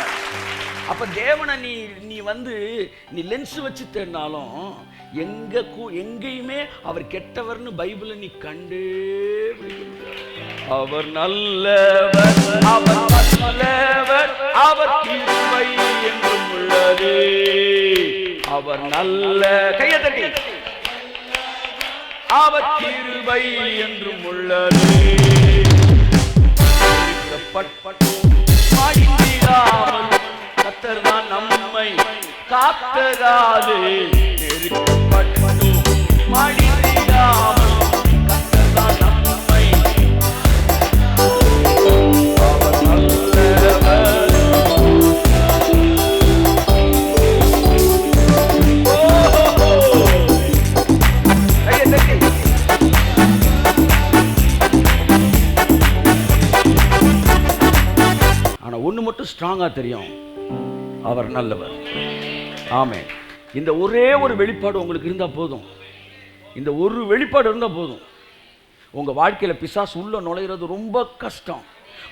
அப்ப தேவனை நீ லென்ஸ் வச்சு தேடினாலும் எங்கேயுமே அவர் கெட்டவர்னு பைபிளை நீ கண்டே. அவர் நல்லவர், அவர் நல்லவர், அவர் கிருபை என்றும் உள்ளது. அவர் நல்ல கையை தட்டி, அவர் கிருபை என்றும் உள்ளது. கர்த்தர் தான் நம்மை காத்ததாலே நெருக்கப்பட்டோம். மடிந்திடாமல் கர்த்தர் தான் நம்மை. அவர் நல்லவர். ஆனா ஒண்ணு மட்டும் ஸ்ட்ராங்கா தெரியும், அவர் நல்லவர். ஆமென். இந்த ஒரே ஒரு வெளிப்பாடு உங்களுக்கு இருந்தா போதும். இந்த ஒரு வெளிப்பாடு இருந்தா போதும். உங்க வாழ்க்கையில பிசாசு உள்ள நுழையிறது ரொம்ப கஷ்டம்.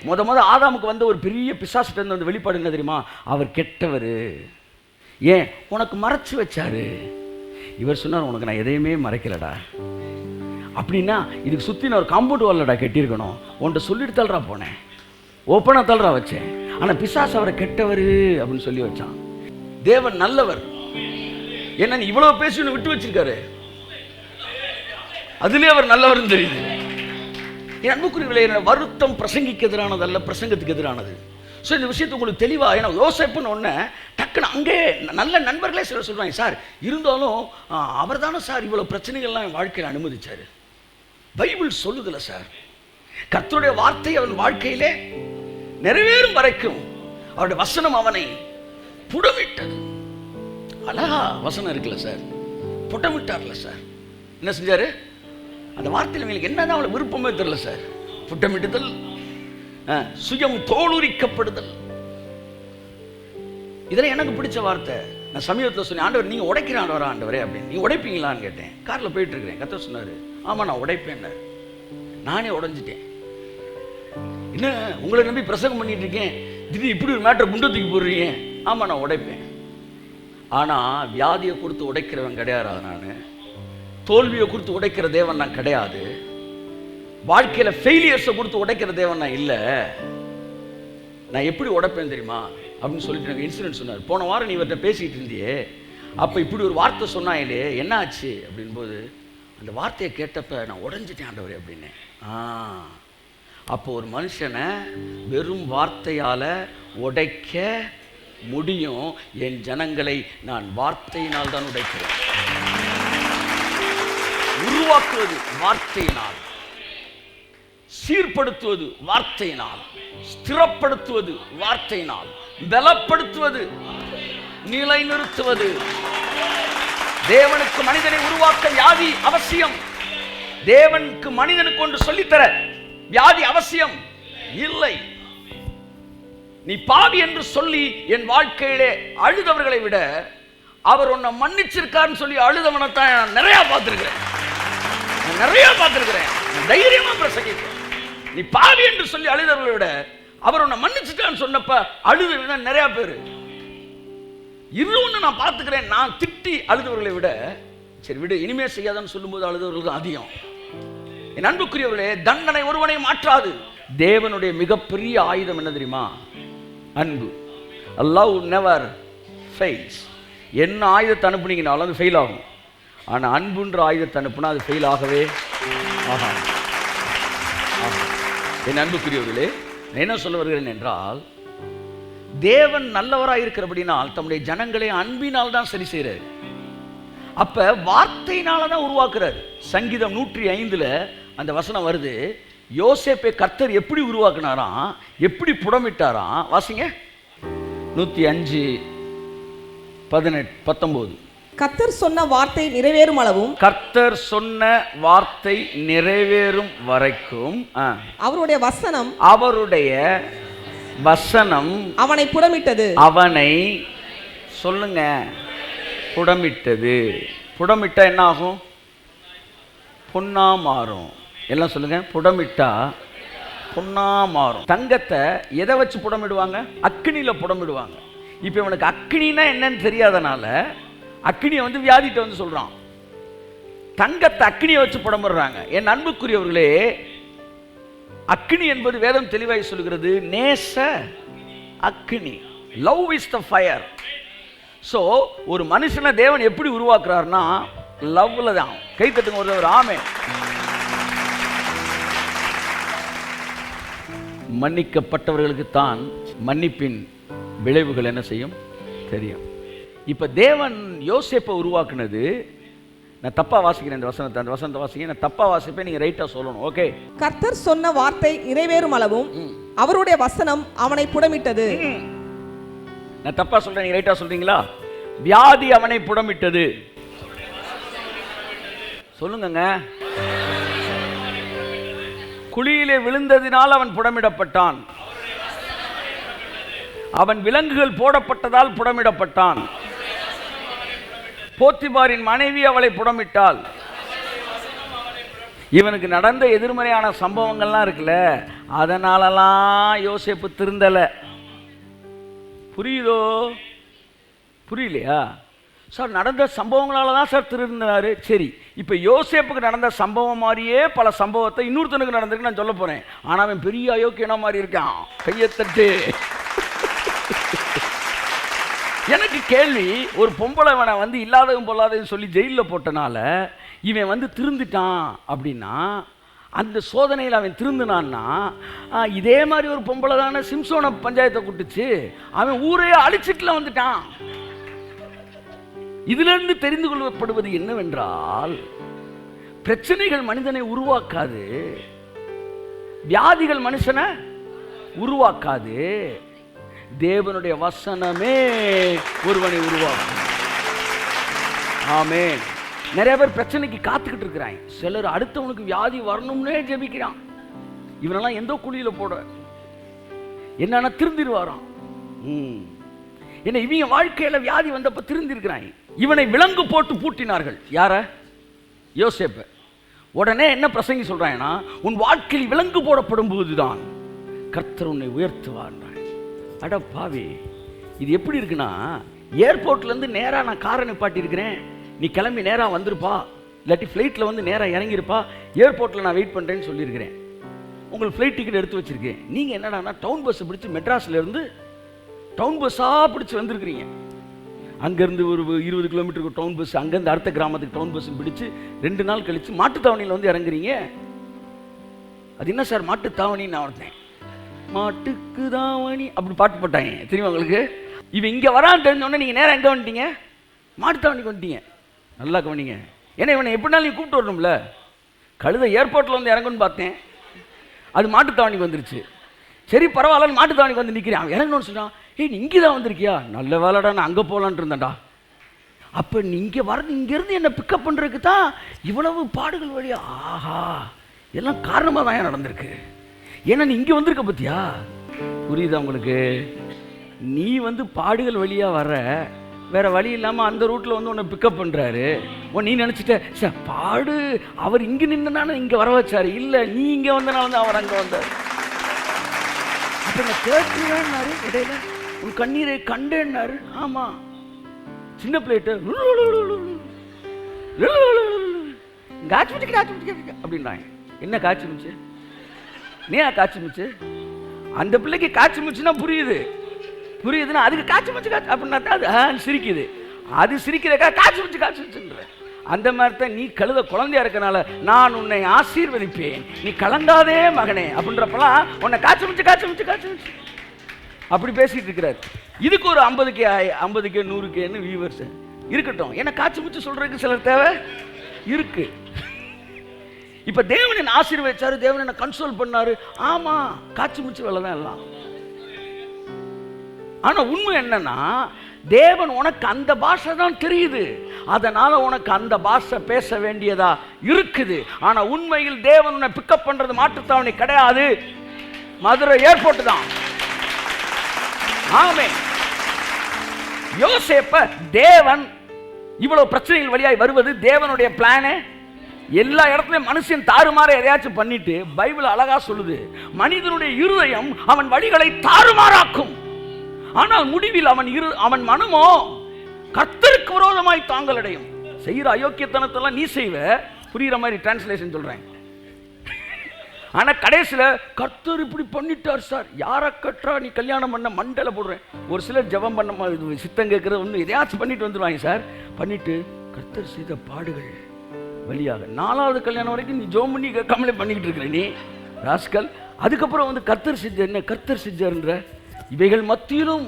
முத ஆதாமுக்கு வந்த ஒரு பெரிய பிசாசுட்ட இருந்த அந்த வெளிப்பாடு என்ன தெரியுமா? அவர் கெட்டவர். ஏன்? உனக்கு மறைச்சு வச்சாரு. இவர் சொன்னார், உனக்கு நான் எதையுமே மறைக்கலடா. அப்படின்னா இதுக்கு சுத்தி நான் ஒரு காம்பவுண்ட் வால்லடா கட்டியிருக்கணும். உன்கிட்ட சொல்லிட்டு தள்ளுறா போனேன், ஓப்பனா தள்ளுறா வச்சேன். ஆனா பிசாசு அவரை கெட்டவர் அப்படின்னு சொல்லி வச்சான். தேவன் நல்லவர். என்ன இவ்வளவு பேசி விட்டு வச்சிருக்காரு, அதுலயே அவர் நல்லவர் தெரியுது. என் அன்புக்குரியவர்களே, வருத்தம் பிரசங்கிக்கு எதிரானது அல்ல, பிரசங்கத்துக்கு எதிரானது. ஸோ இந்த விஷயத்தை உங்களுக்கு தெளிவா, ஏன்னா யோசிப்புன்னு ஒன்று டக்குன்னு அங்கே நல்ல நண்பர்களே சிலர் சொல்றாங்க, சார் இருந்தாலும் அவர் தானே சார் இவ்வளவு பிரச்சனைகள்லாம் என் வாழ்க்கையில் அனுமதிச்சாரு. பைபிள் சொல்லுதில்ல சார், கர்த்தருடைய வார்த்தை அவன் வாழ்க்கையிலே நிறைவேறும் வரைக்கும் அவருடைய வசனம் அவனை புடமிட்டது. அழகா வசனம் இருக்குல்ல சார், புட்டமிட்டார்ல சார். என்ன செஞ்சாரு? அந்த வார்த்தையில் உங்களுக்கு என்னதான் அவளை விருப்பமே தெரியல சார். புட்டமிட்டுதல், சுயம் தோலுரிக்கப்படுதல், இதெல்லாம் எனக்கு பிடிச்ச வார்த்தை. நான் சமீபத்தில் சொன்னேன், ஆண்டவர் நீங்க உடைக்கிற ஆண்டவரா ஆண்டவரே அப்படின்னு. நீ உடைப்பீங்களான்னு கேட்டேன். காரில் போயிட்டு இருக்கிறேன், கர்த்தர் சொன்னாரு, ஆமா நான் உடைப்பேன். நானே உடைஞ்சிட்டேன். என்ன உங்களை நம்பி பிரசங்கம் பண்ணிட்டு இருக்கேன், திடீர்னு இப்படி ஒரு மேட்டரை குண்டு தூக்கி போடுறீங்க. ஆமா நான் உடைப்பேன். ஆனா வியாதியை கொடுத்து உடைக்கிறவன் கிடையாது. நான் தோல்வியை கொடுத்து உடைக்கிற தேவன் நான் கிடையாது. வாழ்க்கையில ஃபெயிலியர்ஸை கொடுத்து உடைக்கிற தேவன் நான் இல்லை. நான் எப்படி உடைப்பேன் தெரியுமா அப்படின்னு சொல்லிட்டு எனக்கு இன்சிடென்ட் சொன்னார். போன வாரம் நீ இவர்கிட்ட பேசிட்டு இருந்தியே, அப்ப இப்படி ஒரு வார்த்தை சொன்னாயிலே, என்ன ஆச்சு அப்படின் போது, அந்த வார்த்தையை கேட்டப்ப நான் உடைஞ்சிட்டேன் ஆண்டவரே அப்படின்னு. அப்போ ஒரு மனுஷனை வெறும் வார்த்தையால உடைக்க முடியும். என் ஜனங்களை நான் வார்த்தையினால் தான் உடைக்கிறேன். உருவாக்குவது வார்த்தையினால், சீர்படுத்துவது வார்த்தையினால். ஸ்திரப்படுத்துவது வார்த்தையினால், பலப்படுத்துவது, நிலைநிறுத்துவது. தேவனுக்கு மனிதனை உருவாக்க வியாதி அவசியம். தேவனுக்கு மனிதனுக்கு ஒன்று சொல்லித்தர வியாதி அவசியம் இல்லை. நீ பாவி என்று சொல்லி என் வாழ்க்கையிலே அழுதவர்களை விட அவர் உன்னை மன்னிச்சிருக்காருன்னு சொல்லி அழுதவனை தான் நிறைய பார்த்திருக்கிறேன். தைரியமா பிரசங்கிப்பேன். நீ பாவி என்று சொல்லி அழுதவர்களை விட அவர் உன்னை மன்னிச்சுட்டான்னு சொன்னப்ப அழுத நிறைய பேர். இன்னொன்னு நான் பார்த்துக்கிறேன். நான் திட்டி அழுதவர்களை விட சரி விடு இனிமே செய்யாதான்னு சொல்லும்போது அழுதவர்களுக்கு அதிகம். என் அன்புக்குரியவர்களே, தண்டனை ஒருவனை மாற்றாது. தேவனுடைய மிகப்பெரிய ஆயுதம் என்ன தெரியுமா? அன்பு. Love never fails. என்ன ஆயுதத்தை அனுப்புனீங்கனாலும் அது ஃபெயில் ஆகும். ஆனால் அன்புன்ற ஆயுதத்தை அனுப்புனா அது ஃபெயில் ஆகவே ஆகாது. என் அன்புக்குரியவர்களே, என்ன சொல்ல வருகிறேன் என்றால், தேவன் நல்லவராக இருக்கிறபடினால் தம்முடைய ஜனங்களை அன்பினால் தான் சரி செய்கிறார். அப்ப வார்த்தையினால தான் உருவாக்குறாரு. சங்கீதம் 105 அந்த வசனம் வருது. யோசேப்பை கர்த்தர் எப்படி உருவாக்குனாராம், எப்படி புடமிட்டாராம். வாசிங்க. 105:18-19. கர்த்தர் சொன்ன வார்த்தை நிறைவேறும் அளவும், கர்த்தர் சொன்ன வார்த்தை நிறைவேறும் வரைக்கும் அவருடைய வசனம் அவனை புடமிட்டது. அவனை சொல்லுங்க புடமிட்டது. புடமிட்டா என்ன ஆகும்? பொன்னா மாறும். எல்லாம் சொல்லுங்க. புடமிட்டா பொன்னா மாறும். தங்கத்தை எதை வச்சு புடமிடுவாங்க? அக்கினியில புடமிடுவாங்க. இப்போ இவனுக்கு அக்கினினா என்னன்னு தெரியாதனால அக்கினியை வந்து வியாதிட்ட வந்து சொல்றான். தங்கத்தை அக்கினியை வச்சு புடமிடுறாங்க. என் அன்புக்குரியவர்களே, அக்கினி என்பது வேதம் தெளிவாய் சொல்கிறது நேச அக்கினி. Love is the fire. So ஒரு மனுஷனை தேவன் எப்படி உருவாக்குறாருன்னா லவ்ல தான். கை தட்டுங்க ஒரு ஆமே. மன்னிக்கப்பட்டவர்களுக்கு தான் மன்னிப்பின் விளைவுகள் என்ன செய்யும் தெரியும். இப்ப தேவன் யோசேப்பை உருவாக்குனது, நான் தப்பா வாசிக்கிறேன் இந்த வசனத்தை. அந்த வசனத்தை வாசிங்க. நான் தப்பா வாசிப்பேன், நீங்க ரைட்டா சொல்லணும். ஓகே. கர்த்தர் சொன்ன வார்த்தை நிறைவேறும் அளவும் அவருடைய வசனம் அவனை புடமிட்டது. நான் தப்பா சொல்றேன், நீங்க ரைட்டா சொல்றீங்களா? வியாதி அவனை புடமிட்டது. சொல்லுங்க. குழியிலே விழுந்ததினால் அவன் புடமிடப்பட்டான். அவன் விலங்குகள் போடப்பட்டதால் புடமிடப்பட்டான். போத்திபாரின் மனைவி அவளை புடமிட்டாள். இவனுக்கு நடந்த எதிர்மறையான சம்பவங்கள்லாம் இருக்குல்ல, அதனாலலாம் யோசேப்பு திருந்தல. புரியுதோ? புரியலையா சார்? நடந்த சம்பவங்களால தான் சார் திருந்தாரு. சரி, இப்போ யோசேப்புக்கு நடந்த சம்பவம் மாதிரியே பல சம்பவத்தை இன்னொருத்தனுக்கு நடந்திருக்கு நான் சொல்ல போறேன். ஆனால் அவன் பெரிய அயோக்கியனா மாதிரி இருக்கான். கையத்தட்டு. எனக்கு கேள்வி, ஒரு பொம்பளை அவனை வந்து இல்லாதவன் பொல்லாதவன் சொல்லி ஜெயிலில் போட்டனால இவன் வந்து திருந்துட்டான் அப்படின்னா, அந்த சோதனையில் அவன் திருந்தினான்னா, இதே மாதிரி ஒரு பொம்பளை தானே சிம்சோனை பஞ்சாயத்தை கூட்டுச்சு, அவன் ஊரையே அழிச்சிட்டுல வந்துட்டான். இதிலிருந்து தெரிந்து கொள்ளப்படுவது என்னவென்றால், பிரச்சனைகள் மனிதனை உருவாக்காது, வியாதிகள் மனுஷனை உருவாக்காது, தேவனுடைய வசனமே ஒருவனை உருவாக்கும். ஆமென். நிறைய பேர் பிரச்சனைக்கு காத்துக்கிட்டு இருக்கிறாங்க. சிலர் அடுத்தவனுக்கு வியாதி வரணும்னே ஜெபிக்கிறான். இவனெல்லாம் எந்த குழியில போட என்னன்னா திருந்திருவாராம். என்ன இவங்க வாழ்க்கையில வியாதி வந்தப்ப திருந்திருக்கிறாங்க. இவனை விலங்கு போட்டு பூட்டினார்கள். யார? யோசேப்பு. உடனே என்ன பிரசங்கி சொல்றாங்கன்னா, உன் வாழ்க்கையில் விலங்கு போடப்படும் போதுதான் கர்த்தர் உன்னை உயர்த்துவார். அட பாவி, இது எப்படி இருக்குன்னா, ஏர்போர்ட்ல இருந்து நேரா நான் காரை நிப்பாட்டி இருக்கிறேன், நீ கிளம்பி நேரா வந்திருப்பா, இல்லாட்டி ஃப்ளைட்ல வந்து நேரா இறங்கிருப்பா, ஏர்போர்ட்ல நான் வெயிட் பண்றேன்னு சொல்லியிருக்கிறேன். உங்களுக்கு ஃப்ளைட் டிக்கெட் எடுத்து வச்சிருக்கேன். நீங்க என்னடானா டவுன் பஸ் பிடிச்சி மெட்ராஸ்ல இருந்து டவுன் பஸ்ஸா பிடிச்சி வந்திருக்கிறீங்க. அங்கேருந்து ஒரு 20 கிலோமீட்டருக்கு டவுன் பஸ், அங்கேருந்து அடுத்த கிராமத்துக்கு டவுன் பஸ் பிடிச்சி 2 நாள் கழிச்சு மாட்டுத்தாவணியில் வந்து இறங்குறீங்க. அது என்ன சார் மாட்டுத்தாவணின்னு நான் வந்தேன். மாட்டுக்கு தாவணி அப்படி பாட்டு போட்டாங்க தெரியுமா உங்களுக்கு? இவன் இங்கே வரான்னு தெரிஞ்சோடனே நீங்கள் நேரம் எங்கே வந்துட்டீங்க? மாட்டுத்தாவணிக்கு வந்துட்டீங்க. நல்லா கவனிங்க. ஏன்னா இவனை எப்படினாலும் நீ கூப்பிட்டு வரணும்ல. கழுதை ஏர்போர்ட்டில் வந்து இறங்குன்னு பார்த்தேன், அது மாட்டுத்தாவணிக்கு வந்துருச்சு. சரி பரவாயில்லன்னு மாட்டுத்தாவணிக்கு வந்து நிற்கிறேன். அவன் இறங்கணும்னு சொன்னான். ஏய் நீ இங்கே தான் வந்திருக்கியா? நல்ல வேலைடா, நான் அங்கே போகலான்ட்டு இருந்தேன்டா. அப்போ நீ இங்கே இங்கேருந்து என்னை பிக்கப் பண்ணுறதுக்கு தான் இவ்வளவு பாடுகள் வழியா. ஆஹா, எல்லாம் காரணமாக தான் நடந்திருக்கு. ஏன்னா நீ இங்கே வந்திருக்க பத்தியா? புரியுதா உங்களுக்கு? நீ வந்து பாடுகள் வழியாக வர, வேற வழி இல்லாமல் அந்த ரூட்டில் வந்து உன்னை பிக்கப் பண்ணுறாரு. நீ நினச்சிட்ட சார் பாடு அவர் இங்கே நின்றுனானே இங்கே வர வச்சாரு. இல்லை, நீ இங்கே வந்தனால தான் அவர் அங்கே வந்தார். அப்போ நான் கேட்குறாரு இடையில உன் கண்ணீரை கண்டேன்னாரு. ஆமாம், சின்ன பிளேட்டு அப்படின்றாங்க. என்ன காய்ச்சி மிச்சு? நீ காய்ச்சி மிச்சு? அந்த பிள்ளைக்கு காய்ச்சி மிச்சுன்னா புரியுதுன்னா அதுக்கு காய்ச்சி மிச்சு அப்படின்னா தான் அது சிரிக்குது. அது சிரிக்கிறக்கா காய்ச்சி மிச்சுன்ற. அந்த மாதிரி தான் நீ கழுத குழந்தையா இருக்கனால நான் உன்னை ஆசீர்வதிப்பேன், நீ கலங்காதே மகனே அப்படின்றப்பெல்லாம் உன்னை காய்ச்சி மிச்சு அப்படி பேசிட்டு இருக்கிறார். இதுக்கு ஒரு 50K 100Kன்னு வியூவர்ஸ் இருக்கட்டும். ஏன்னா காய்ச்சி மிச்சு சொல்றதுக்கு சிலர் தேவை இருக்கு. இப்ப தேவன் என்ன ஆசீர்வதிச்சாரு, தேவன் என்ன கன்சோல் பண்ணாரு. ஆமா, காய்ச்சி மிச்சு வேலை தான் எல்லாம். ஆனா உண்மை என்னன்னா, தேவன் உனக்கு அந்த பாஷை தான் தெரியுது, அதனால உனக்கு அந்த பாஷை பேச வேண்டியதா இருக்குது. ஆனா உண்மையில் தேவன் உன்னை பிக்கப் பண்றது மாட்டுத்தாவணி கிடையாது, மதுரை ஏர்போர்ட் தான். ஆமே, யோசேப்ப தேவன் இவ்வளவு பிரச்சனைகள் வழியாய் வருவது தேவனுடைய பிளானே. எல்லா இடத்துலயும் மனுஷன் தாறுமாற எதையாச்சும் பண்ணிட்டு பைபிள் அழகா சொல்லுது, மனிதனுடைய இருதயம் அவன் வழிகளை தாறுமாறாக்கும், ஆனால் முடிவில் அவன் மனமோ கர்த்தருக்கு விரோதமாய் தாங்கள் அடையும். செய்யற அயோக்கியத்தனத்தெல்லாம் நீ செய்வ, புரியுற மாதிரி டிரான்ஸ்லேஷன் சொல்றேன். ஆனா கடைசியில கர்த்தர் இப்படி பண்ணிட்டார் சார், யாரை கற்றா நீ கல்யாணம் பண்ண மண்டல போடுறேன். ஒரு சிலர் ஜெபம் பண்ண மாதிரி சித்தம் கேட்கறது ஒன்று எதையாச்சும் பண்ணிட்டு வந்துடுவாங்க சார். பண்ணிட்டு கர்த்தர் செய்த பாடுகள் வழியாக 4வது கல்யாணம் வரைக்கும் நீ ஜோம் பண்ணி கேட்காமலே பண்ணிக்கிட்டு இருக்கிற நீ ராஸ்கல். அதுக்கப்புறம் வந்து கர்த்தர் செஞ்ச என்ன, கர்த்தர் செஞ்சன்ற இவைகள் மத்தியிலும்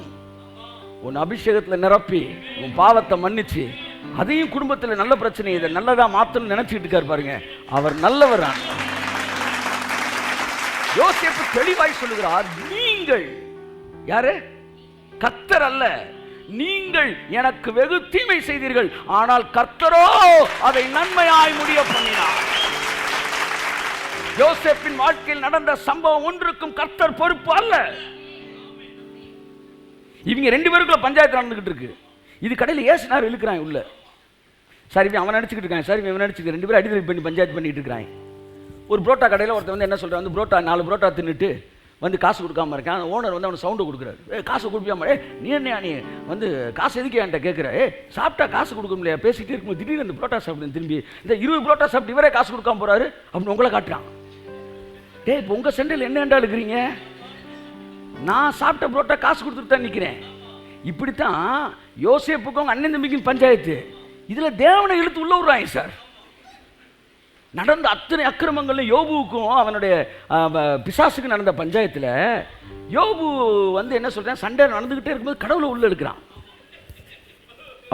உன் அபிஷேகத்தில் நிரப்பி உன் பாவத்தை மன்னிச்சு அதையும் குடும்பத்தில் நல்ல பிரச்சனை இதை நல்லதா மாத்தணும்னு நினைச்சிட்டு இருக்காரு பாருங்க. அவர் நல்லவர். யோசேப்பு தெளிவாய் சொல்லுகிறார், நீங்கள் யாரு? கர்த்தர் அல்ல, நீங்கள் எனக்கு வெகு தீமை செய்தீர்கள், ஆனால் கர்த்தரோ அதை நன்மையாய் முடிய பண்ணினார். யோசேப்பின் வாழ்க்கையில் நடந்த சம்பவம் ஒன்றுக்கும் கர்த்தர் பொறுப்பு அல்ல. இவங்க 2 பேருக்குள்ள பஞ்சாயத்து நடந்துகிட்டு இருக்கு. இது கடையில் ஏசுனார் இழுக்கிறான் உள்ள. சார் இவன் அவன் நடிச்சுக்கிட்டு இருக்கான், சார் இவன் நடிச்சுக்கிட்டு 2 பேரும் அடிதடி பண்ணி பஞ்சாயத்து பண்ணிட்டு இருக்கிறான். ஒரு புரோட்டா கடையில் ஒருத்தர் வந்து என்ன சொல்கிறான், வந்து புரோட்டா 4 புரோட்டா தின்னுட்டு வந்து காசு கொடுக்காம இருக்கான். அந்த ஓனர் வந்து அவனுக்கு சவுண்டு கொடுக்குறாரு, காசு கொடுப்பியாமா, நீ என்ன நீ வந்து காசு எதுக்கு என்கிட்ட கேட்குற, சாப்பிட்டா காசு கொடுக்க முடியாது. பேசிகிட்டே இருக்கும்போது திடீர்னு அந்த புரோட்டா சாப்பிட்டு திரும்பி இந்த 20 புரோட்டா சாப்பிட்டு இவரே காசு கொடுக்காம போகிறாரு அப்படின்னு உங்களை காட்டுறான். இப்போ உங்கள் சென்டரில் என்னண்டா இருக்கிறீங்க, நான் சாப்பிட்ட புரோட்டா காசு கொடுத்துட்டு தான் நிற்கிறேன். இப்படித்தான் யோசேப்புக்கும் அண்ணன் தம்பிக்கும் பஞ்சாயத்து. இதில் தேவனை இழுத்து உள்ள விடுறாங்க சார். நடந்த அத்தனை அக்கிரமங்களும் யோபுவுக்கும் அவனுடைய பிசாசுக்கு நடந்த பஞ்சாயத்தில் யோபு வந்து என்ன சொல்றான், சண்டை நடந்துகிட்டே இருக்கும்போது கடவுளை உள்ள எடுக்கிறான்.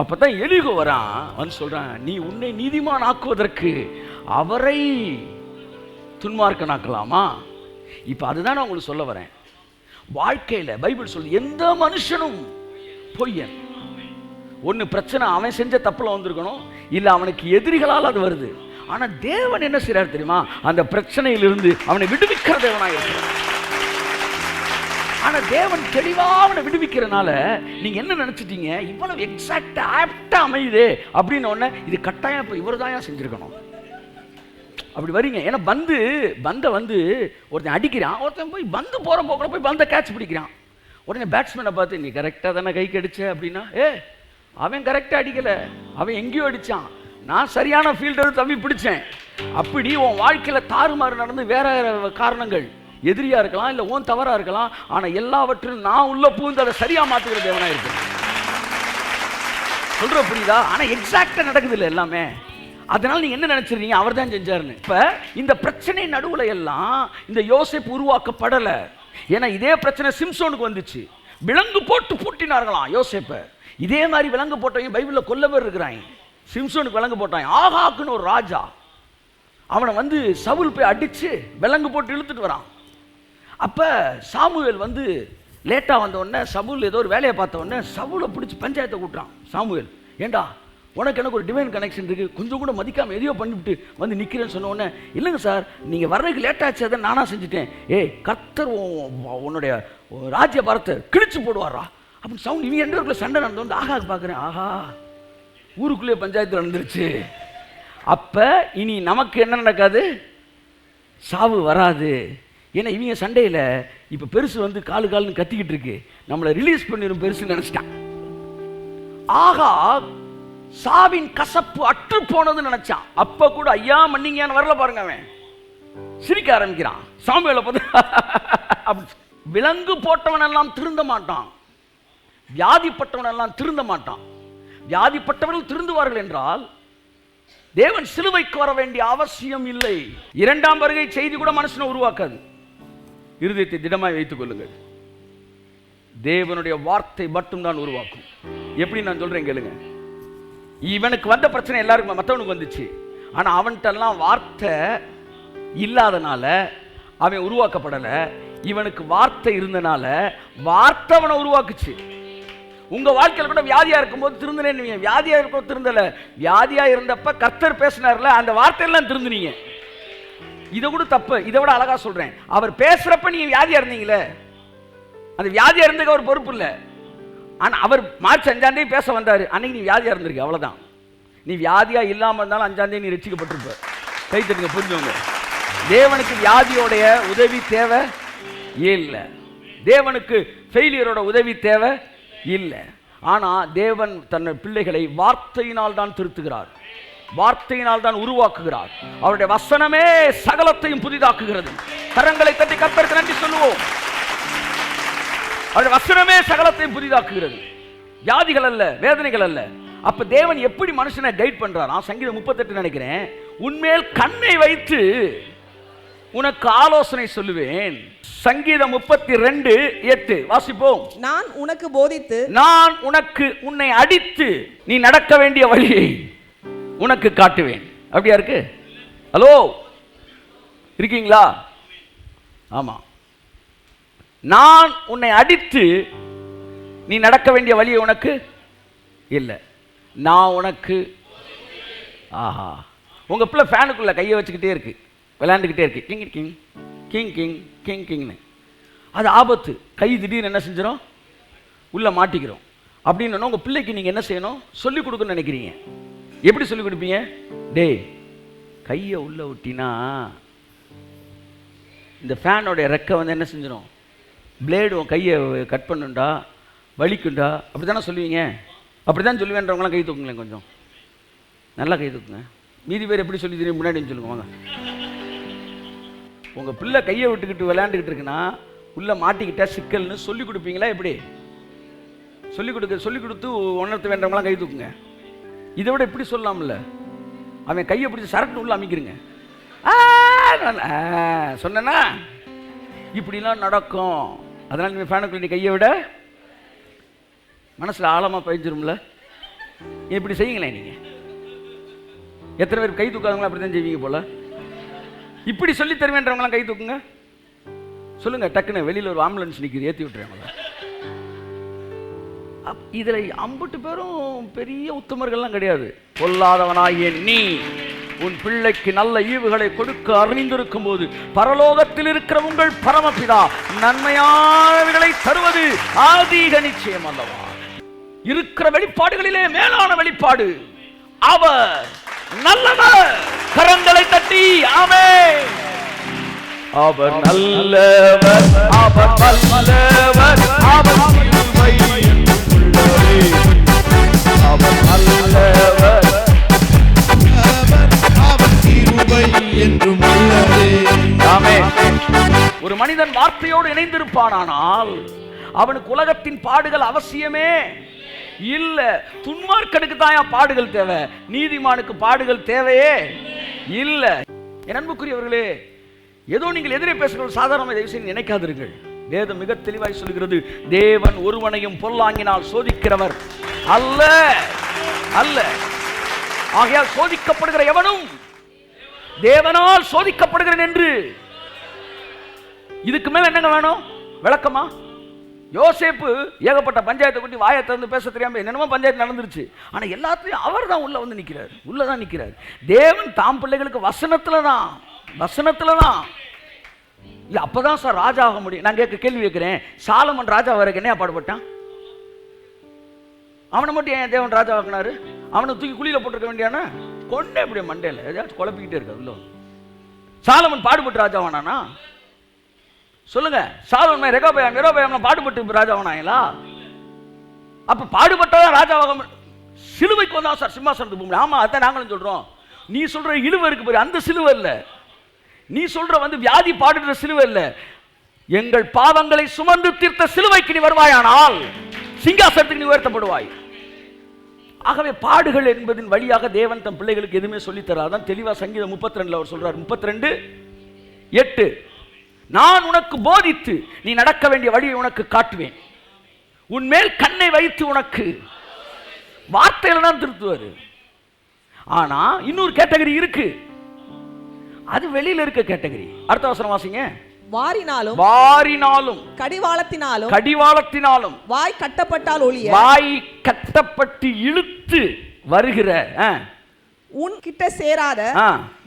அப்பதான் எலிகோ வரான், வந்து சொல்றான், நீ உன்னை நீதிமான் ஆக்குவதற்கு அவரை துன்மார்க்கனாக்கலாமா? இப்ப அதுதான் நான் உங்களுக்கு சொல்ல வரேன். வாழ்க்கையில பைபிள் சொல்லு, எந்த மனுஷனும் பொய்யன். ஒன்னு பிரச்சனை அவன் செஞ்ச தப்புல வந்திருக்கணும், இல்ல அவனுக்கு எதிரிகளால் அது வருது. ஆனா தேவன் என்ன செய்றார் தெரியுமா, அந்த பிரச்சனையிலிருந்து அவனை விடுவிக்கிற தேவனாக இருக்கிறார். ஆனா தேவன் தெளிவா அவனை விடுவிக்கிறனால நீங்க என்ன நினைச்சிட்டீங்க, இவ்வளவு எக்ஸாக்டா ஆப்டா அமையுதே அப்படின்னு ஒண்ணு, இது கட்டாயம் இப்ப இவர் தான் செஞ்சிருக்கணும் அப்படி வரீங்க. ஏன்னா பந்தை வந்து ஒருத்தன் அடிக்கிறான், ஒருத்தன் போய் பந்து போற போக்கில் போய் பந்தை கேட்ச் பிடிக்கிறான். உடனே பேட்ஸ்மேனை பார்த்து நீ கரெக்டாக தானே கைக்கு அடிச்ச அப்படின்னா, அவன் கரெக்டாக அடிக்கல, அவன் எங்கேயோ அடித்தான், நான் சரியான ஃபீல்டர் தம்பி பிடிச்சேன். அப்படி உன் வாழ்க்கையில் தாறுமாறு நடந்து வேற காரணங்கள் எதிரியா இருக்கலாம், இல்லை ஓன் தவறா இருக்கலாம். ஆனால் எல்லாவற்றிலும் நான் உள்ள பூந்து அதை சரியா மாற்றுகிற தேவனா இருக்கேன். சொல்ற புரியுதா? ஆனால் எக்ஸாக்டா நடக்குது இல்லை எல்லாமே. அதனால நீங்க என்ன நினைச்சிருக்கீங்க, அவர் தான் செஞ்சாருன்னு. இப்ப இந்த பிரச்சனை நடுவுல எல்லாம் இந்த யோசேப்பு உருவாக்கப்படல. ஏன்னா இதே பிரச்சனை சிம்சோனுக்கு வந்துச்சு, விலங்கு போட்டு பூட்டினார்களாம் யோசேப்பை. இதே மாதிரி விலங்கு போட்டவங்க பைபிள்ல கொல்ல பேர் இருக்கிறாங்க. சிம்சோனுக்கு விலங்கு போட்டாங்க. ஆகாக்குன்னு ஒரு ராஜா, அவனை வந்து சவுல் போய் அடிச்சு விலங்கு போட்டு இழுத்துட்டு வரான். அப்போ சாமுவேல் வந்து லேட்டாக வந்த உடனே சவுல் ஏதோ ஒரு வேலையை பார்த்த உடனே சவுலை பிடிச்சி பஞ்சாயத்தை கூட்டுறான் சாமுவேல். ஏண்டா உனக்கு எனக்கு ஒரு டிவைன் கனெக்ஷன் இருக்குது, கொஞ்சம் கூட மதிக்காமல் எதையோ பண்ணிவிட்டு வந்து நிற்கிறேன்னு சொன்ன உடனே, இல்லைங்க சார் நீங்கள் வர்றதுக்கு லேட்டாச்சு, அதை நானாக செஞ்சுட்டேன். கர்த்தர் உன்னுடைய ராஜ்ய பாரத்தை கிழிச்சு போடுவாரா அப்படின்னு சவுண்ட். இவங்க 2 பேருக்குள்ள சண்டை நடந்து வந்து ஆகாக்கு பார்க்குறேன், ஆஹா ஊருக்குள்ளேயே பஞ்சாயத்து நடந்துருச்சு. அப்போ இனி நமக்கு என்ன நடக்காது, சாவு வராது. ஏன்னா இவங்க சண்டையில் இப்போ பெருசு வந்து காலுன்னு கத்திக்கிட்டு இருக்கு, நம்மளை ரிலீஸ் பண்ணிடும் பெருசுன்னு நினச்சிட்டான். ஆகா சாவின் கசப்பு அற்று போனதுன்னு நினைச்சான். அப்ப கூட ஐயா மன்னிங்கன்னு வரல பாருங்க, அவன் சிரிக்க ஆரம்பிக்கிறான். சாமுவேலை பார்த்து விலங்கு போட்டவன் எல்லாம் திருந்த மாட்டான், வியாதிப்பட்டவன் எல்லாம் திருந்த மாட்டான். வியாதிப்பட்டவர்கள் திருந்துவார்கள் என்றால் தேவன் சிலுவைக்கு வர வேண்டிய அவசியம் இல்லை. 2ஆம் வருகை செய்தி கூட மனுஷனை உருவாக்காது. இருதயத்தை திடமாய் வைத்துக் கொள்ளுங்கள். தேவனுடைய வார்த்தை மட்டும்தான் உருவாக்கும். எப்படி நான் சொல்றேன் கேளுங்க. இவனுக்கு வந்த பிரச்சனை எல்லாருக்கும் மற்றவனுக்கு வந்துச்சு. ஆனா அவன்கிட்டெல்லாம் வார்த்தை இல்லாதனால அவன் உருவாக்கப்படலை. இவனுக்கு வார்த்தை இருந்தனால வார்த்தை அவனை உருவாக்குச்சு. உங்க வாழ்க்கையில் கூட வியாதியா இருக்கும்போது திருந்தினேன்னு, வியாதியா இருக்கும் திருந்தல, வியாதியா இருந்தப்ப கர்த்தர் பேசினார்ல அந்த வார்த்தையெல்லாம் திருந்தினீங்க. இதை கூட தப்பு, இதை விட அழகா சொல்றேன். அவர் பேசுறப்ப நீங்க வியாதியா இருந்தீங்களே, அந்த வியாதியா இருந்ததுக்கு அவர் பொறுப்பு இல்லை. ஆனா அவர் மார்ச் 5ஆம் தேதி பேச வந்தாரு, அன்னைக்கு நீ வியாதியா இருந்திருக்கு, அவ்வளவுதான். நீ வியாதியா இல்லாம இருந்தாலும் 5ஆம் தேதி நீ ரட்சிக்கப்பட்டிருப்ப. கை தட்டுங்க, புரிஞ்சவங்க. தேவனுக்கு வியாதியோடைய உதவி தேவை இல்லை, தேவனுக்கு ஃபெயிலியரோட உதவி தேவை இல்லை. ஆனா தேவன் தன் பிள்ளைகளை வார்த்தையினால் தான் திருத்துகிறார், வார்த்தையினால் தான் உருவாக்குகிறார். அவருடைய வசனமே சகலத்தையும் புதிதாக்குகிறது. கரங்களை தட்டி கர்த்தருக்கு நன்றி சொல்லுவோம். அவருடைய வசனமே சகலத்தையும் புதிதாக்குகிறது, வியாதிகள் அல்ல, வேதனைகள் அல்ல. அப்ப தேவன் எப்படி மனுஷனை கைட் பண்றாரா? சங்கீதம் 38 நினைக்கிறேன். உன்மேல் கண்ணை வைத்து உனக்கு ஆலோசனை சொல்லுவேன். சங்கீதம் 32:8 வாசிப்போம். நான் உனக்கு போதித்து, நான் உனக்கு உன்னை அடித்து நீ நடக்க வேண்டிய வழியை உனக்கு காட்டுவேன். அப்படியா இருக்கு? ஹலோ இருக்கீங்களா? ஆமா. நான் உன்னை அடித்து நீ நடக்க வேண்டிய வழியை உனக்கு இல்லை, நான் உனக்கு. ஆஹா, உங்க பிள்ளை ஃபேனுக்குள்ள கையை வச்சுக்கிட்டே இருக்கு, விளையாண்டுக்கிட்டே இருக்கு, king king king king king கிங்னு. அது ஆபத்து. கை திடீர்னு என்ன செஞ்சிடும், உள்ள மாட்டிக்கிறோம். அப்படின்னு உங்க பிள்ளைக்கு நீங்க என்ன செய்யணும், சொல்லிக் கொடுக்கணும்னு நினைக்கிறீங்க. எப்படி சொல்லிக் கொடுப்பீங்க? டேய் கையை உள்ள விட்டினா இந்த ஃபேனோடைய ரெக்கை வந்து என்ன செஞ்சிடும், பிளேடு உன் கையை கட் பண்ணுண்டா, வலிக்குண்டா, அப்படி தானே சொல்லுவீங்க? அப்படி தான் சொல்லுவேன்றவங்களாம் கை தூக்குங்களேன், கொஞ்சம் நல்லா கை தூக்குங்க. மீதி பேர் எப்படி சொல்லி தெரியும், முன்னாடி சொல்லுங்க வாங்க. உங்கள் பிள்ளை கையை விட்டுக்கிட்டு விளையாண்டுக்கிட்டு இருக்குன்னா உள்ளே மாட்டிக்கிட்டா சிக்கல்னு சொல்லிக் கொடுப்பீங்களா? எப்படி சொல்லிக் கொடுத்து உணர்த்த வேண்டவங்களாம் கை தூக்குங்க. இதை விட இப்படி சொல்லலாம்ல, அவன் கையை பிடிச்சி சரட்டு உள்ள அமைக்கிறங்க சொன்னா இப்படிலாம் நடக்கும். அதனால நீங்கள் ஃபேனுக்குள்ள கையை விட மனசில் ஆழமாக பதிஞ்சிரும்ல. இப்படி செய்யுங்களேன். நீங்கள் எத்தனை பேர் கை தூக்காதவங்களா அப்படி தான் செய்வீங்க போல. இப்படி சொல்லி தருவேன்றவங்களாம் கை தூக்குங்க. சொல்லுங்க டக்குன்னு. வெளியில் ஒரு ஆம்புலன்ஸ் நிற்கிது, ஏற்றி விட்டுருவாங்களா? இதில் 50 பேரும் பெரிய உத்தமர்கள்லாம் கிடையாது. பொல்லாதவனாகிய நீ உன் பிள்ளைக்கு நல்ல ஈவுகளை கொடுக்க அறிந்திருக்கும் போது பரலோகத்தில் இருக்கிற உங்கள் பரமபிதா நன்மையானவைகளை தருவது அதிக நிச்சயம் அல்லவா? இருக்கிற வெளிப்பாடுகளிலே மேலான வெளிப்பாடு அவர் நல்லவர். கரங்களை தட்டி ஆமென். அவர் நல்லவர், அவர் நல்லவர், அவர் கிருபை உள்ளதே. அவர் நல்லவர், அவர் கிருபை என்றும் உள்ளதே. ஆமென். ஒரு மனிதன் வார்த்தையோடு இணைந்திருப்பானால் அவனுக்கு உலகத்தின் பாடுகள் அவசியமே இல்ல. துன்மார்க்கனுக்கு தான் பாடுகள் தேவை, நீதிமானுக்கு பாடுகள் தேவையே இல்ல. என் அன்புக்குரியவர்களே, ஏதோ நீங்கள் எதிரே பேசுகிற சாதாரண தயவு செய்து நினைக்காதிருங்கள். வேதம் மிக தெளிவாய் சொல்கிறது, தேவன் ஒருவனையும் பொல்லாங்கினால் சோதிக்கிறவர் அல்ல அல்ல. ஆகையால் சோதிக்கப்படுகிற எவனும் தேவனால் சோதிக்கப்படுகிறேன் என்று இதுக்கு மேல என்னங்க வேணும்? விளக்கமா? யோசேப்பு ஏகப்பட்ட பஞ்சாயத்தை கொண்டு வாயை திறந்து பேச தெரியாம என்னென்னமோ பஞ்சாயத்து நடந்துருச்சு. ஆனா எல்லாத்தையும் அவர் தான் உள்ள வந்து நிற்கிறார், உள்ளதான் நிற்கிறார். தேவன் தாம் பிள்ளைகளுக்கு வசனத்துல தான் அப்பதான் சார் ராஜா ஆக முடியும். நான் கேள்வி கேட்கிறேன், சாலமன் ராஜா வரைக்கும் என்ன பாடுபட்டான்? அவனை மட்டும் ஏன் தேவன் ராஜா ஆக்கினாரு? அவனை தூக்கி குழியில போட்டிருக்க வேண்டியானா? கொண்டே இப்படி மண்டையில ஏதாச்சும் குழப்பிக்கிட்டே இருக்க உள்ள. சாலமன் பாடுபட்டு ராஜாவானா? சொல்லுங்க. சாலமன் ரெகோபெயாம் பாடுபட்டு ராஜாவானாங்களா? அப்ப பாடுபட்டதான் ராஜாவாக. சிலுவைக்கு வந்தா சார் சிம்மாசனத்துக்கு போக முடியும். ஆமா, அதான் நாங்களும் சொல்றோம். நீ சொல்ற இழுவை இருக்கு பாரு, அந்த சிலுவை இல்ல. நீ சொல்ற வியாதி பாடுற சிலுவை இல்ல. எங்கள் பாவங்களை சுமந்து தீர்த்த சிலுவைக்கு நீ வருவாயானால் சிங்காசனத்துக்கு நீ உயர்த்தப்படுவாய். ஆகவே பாடுகள் என்பதின் வழியாக தேவன் தம் பிள்ளைகளுக்கு எதுவுமே சொல்லித்தராதான். தெளிவா சங்கீதம் 32 அவர் சொல்றார், 32:8, நான் உனக்கு போதித்து நீ நடக்க வேண்டிய வழியை உனக்கு காட்டுவேன், உன்மேல் கண்ணை வைத்து உனக்கு வார்த்தையில தான் திருத்துவாரு. ஆனா இன்னொரு கேட்டகரி இருக்கு, அது வெளியில இருக்க கேட்டகரி. அடுத்த வசனம் வாசிங்க. வாரினாலும் கடிவாளத்தினாலும் வாய் கட்டப்பட்டால் ஒழிய வாய் கட்டப்பட்டு இழுத்து வருகிற உன் கிட்ட சேராத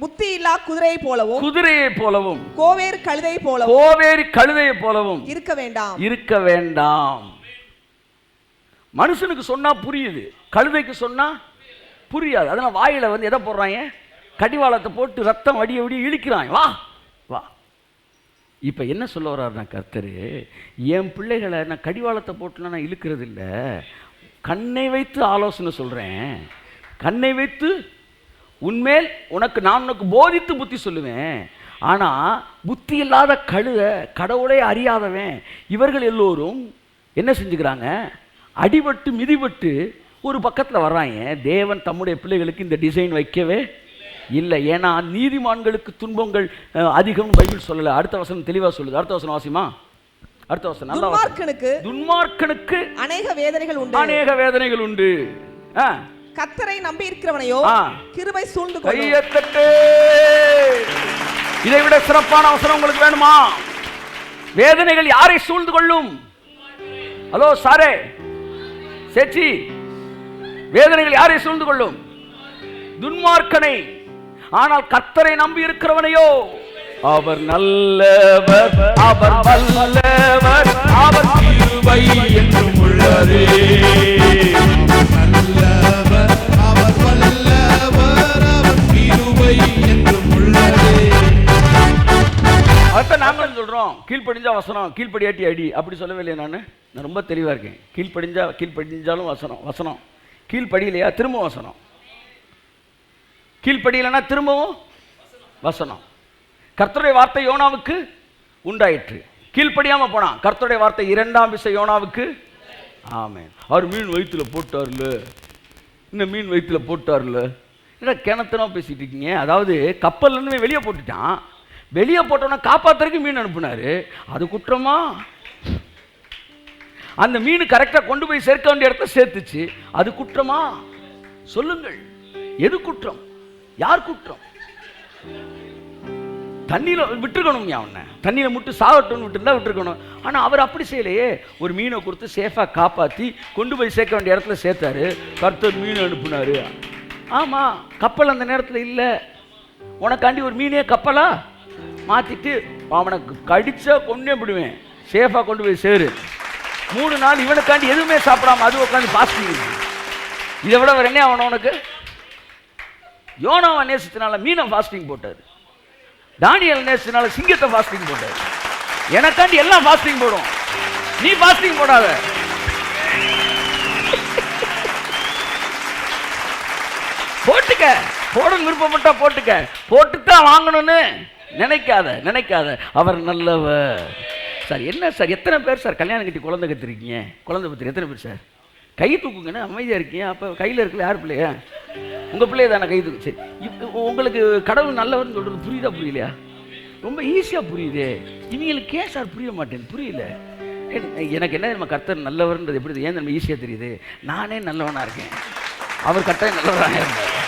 புத்தி இல்லா குதிரையை போலவும் கோவேறு கழுதை போலவும் இருக்க வேண்டாம். மனுஷனுக்கு சொன்னா புரியுது, கழுதைக்கு சொன்னா புரியாது. அதனால வாயில எதை போடுறாங்க? கடிவாளத்தை போட்டு ரத்தம் வடிய இழுக்கிறாங்க. வா வா. இப்ப என்ன சொல்ல வர்றாருன்னா கர்த்தரு, என் பிள்ளைகளை நான் கடிவாளத்தை போட்டுலாம் நான் இழுக்கிறது இல்லை, கண்ணை வைத்து ஆலோசனை சொல்றேன். கண்ணை வைத்து உன்மேல் நான் உனக்கு போதித்து புத்தி சொல்லுவேன். ஆனா புத்தி இல்லாத கடவுளை அறியாதவன் இவர்கள் எல்லோரும் என்ன செஞ்சுக்கிறாங்க? அடிபட்டு மிதிபட்டு ஒரு பக்கத்தில் வர்றாங்க. தேவன் தம்முடைய பிள்ளைகளுக்கு இந்த டிசைன் வைக்கவே இல்லை. ஏன்னா நீதிமான்களுக்கு துன்பங்கள் அதிகம் பைபிள் சொல்லல. அடுத்த வசனம் தெளிவா சொல்லுது. அடுத்த வசனம் வாசிமா. அடுத்த வசனம். துன்மார்க்கனுக்கு அநேக வேதனைகள் உண்டு. கர்த்தரை நம்பி இருக்கிறவனையோ கிருபை சூழ்ந்து கொள்ளும். கையத்தட்டு. இதை விட சிறப்பான வசனம் உங்களுக்கு வேணுமா? வேதனைகள் யாரை சூழ்ந்து கொள்ளும்? ஹலோ சாரே சேச்சி, வேதனைகள் யாரை சூழ்ந்து கொள்ளும்? துன்மார்க்கனை. ஆனால் கர்த்தரை நம்பி இருக்கிறவனையோ அவர் நல்லவர், அவர் வல்லவர், அவர் கிருபை என்றும் உள்ளதே. நல்லவர், அவர் வல்லவர், அவர் கிருபை என்றும் உள்ளதே. அதான் நாங்களும் சொல்றோம், கீழ்ப்படிஞ்சா வசனம், கீழ்ப்படியாட்டி அடி. அப்படி சொல்லவே இல்லையா? நான் ரொம்ப தெளிவா இருக்கேன். கீழ்ப்படிஞ்சாலும் வசனம், கீழ்ப்படியிலையா திரும்ப வசனம், கீழ்ப்படியலைன்னா திரும்பவும் வசனம். கர்த்தருடைய வார்த்தை யோனாவுக்கு உண்டாயிற்று, கீழ்ப்படியாம போனான். கர்த்தருடைய வார்த்தை 2ஆம் விசை யோனாவுக்கு. ஆமென். அவர் மீன் வயிற்றுல போட்டார்ல, இந்த மீன் வயிற்றுல போட்டார்ல. என்ன கிணத்தனமா பேசிட்டு இருக்கீங்க? அதாவது கப்பல்ல இருந்து வெளியே போட்டுட்டான், வெளியே போட்டோன்னா காப்பாத்துறதுக்கு மீன் அனுப்புனாரு. அது குற்றமா? அந்த மீன் கரெக்டா கொண்டு போய் சேர்க்க வேண்டிய இடத்த சேர்த்துச்சு, அது குற்றமா? சொல்லுங்கள், எது குற்றம்? யார் குற்றம்? தண்ணியில விட்டுருக்கணும், அவனை தண்ணியில முட்டு சாகட்டும்னு விட்டுருந்தா விட்டுருக்கணும். ஆனா அவர் அப்படி செய்யலையே. ஒரு மீனை கொடுத்து சேஃபா காப்பாத்தி கொண்டு போய் சேர்க்க வேண்டிய இடத்துல சேர்த்தாரு. கர்த்தர் மீன் அனுப்புனாரு. ஆமா, கப்பல் அந்த நேரத்தில் இல்ல. உனக்காண்டி ஒரு மீனே கப்பலா மாத்திட்டு அவனுக்கு கடிச்சா கொண்டே விடுவேன், சேஃபா கொண்டு போய் சேரு. 3 நாள் இவனுக்காண்டி எதுவுமே சாப்பிடாம அது உட்காந்து பாஸ்டிங். இதை விட வேற என்ன அவன்? உனக்கு யோனாவை நேசத்தினால மீனை ஃபாஸ்டிங் போட்டாரு, தானியேல் நேசத்தினால சிங்கத்தை ஃபாஸ்டிங் போட்டாரு. எனக்காண்டி எல்லாம் ஃபாஸ்டிங் போடும், நீ ஃபாஸ்டிங் போடாத. போட்டுக்க, போட விருப்பப்பட்டா போட்டுக்க, போட்டுத்தான் வாங்கணும்னு நினைக்காத. அவர் நல்லவர். சார் என்ன சார், எத்தனை பேர் சார் கல்யாணம் கட்டி குழந்தை கத்திருக்கீங்க? குழந்தை பத்திரி எத்தனை பேர் சார்? கை தூக்குங்கன்னு அமைதியாக இருக்கீங்க. அப்போ கையில் இருக்கல யார் பிள்ளையா? உங்கள் பிள்ளைய தானே கை தூக்கு. சரி, உங்களுக்கு கடவுள் நல்லவர்னு சொல்கிறது புரியுதா புரியலையா? ரொம்ப ஈஸியாக புரியுது. இவங்களுக்கு ஏன் சார் புரிய மாட்டேன்னு புரியல. எனக்கு என்ன நம்ம கர்த்தர் நல்லவர்ன்றது எப்படி ஏன் நம்ம ஈஸியாக தெரியுது? நானே நல்லவனாக இருக்கேன், அவர் கட்டாயம் நல்லவராக இருந்தார்.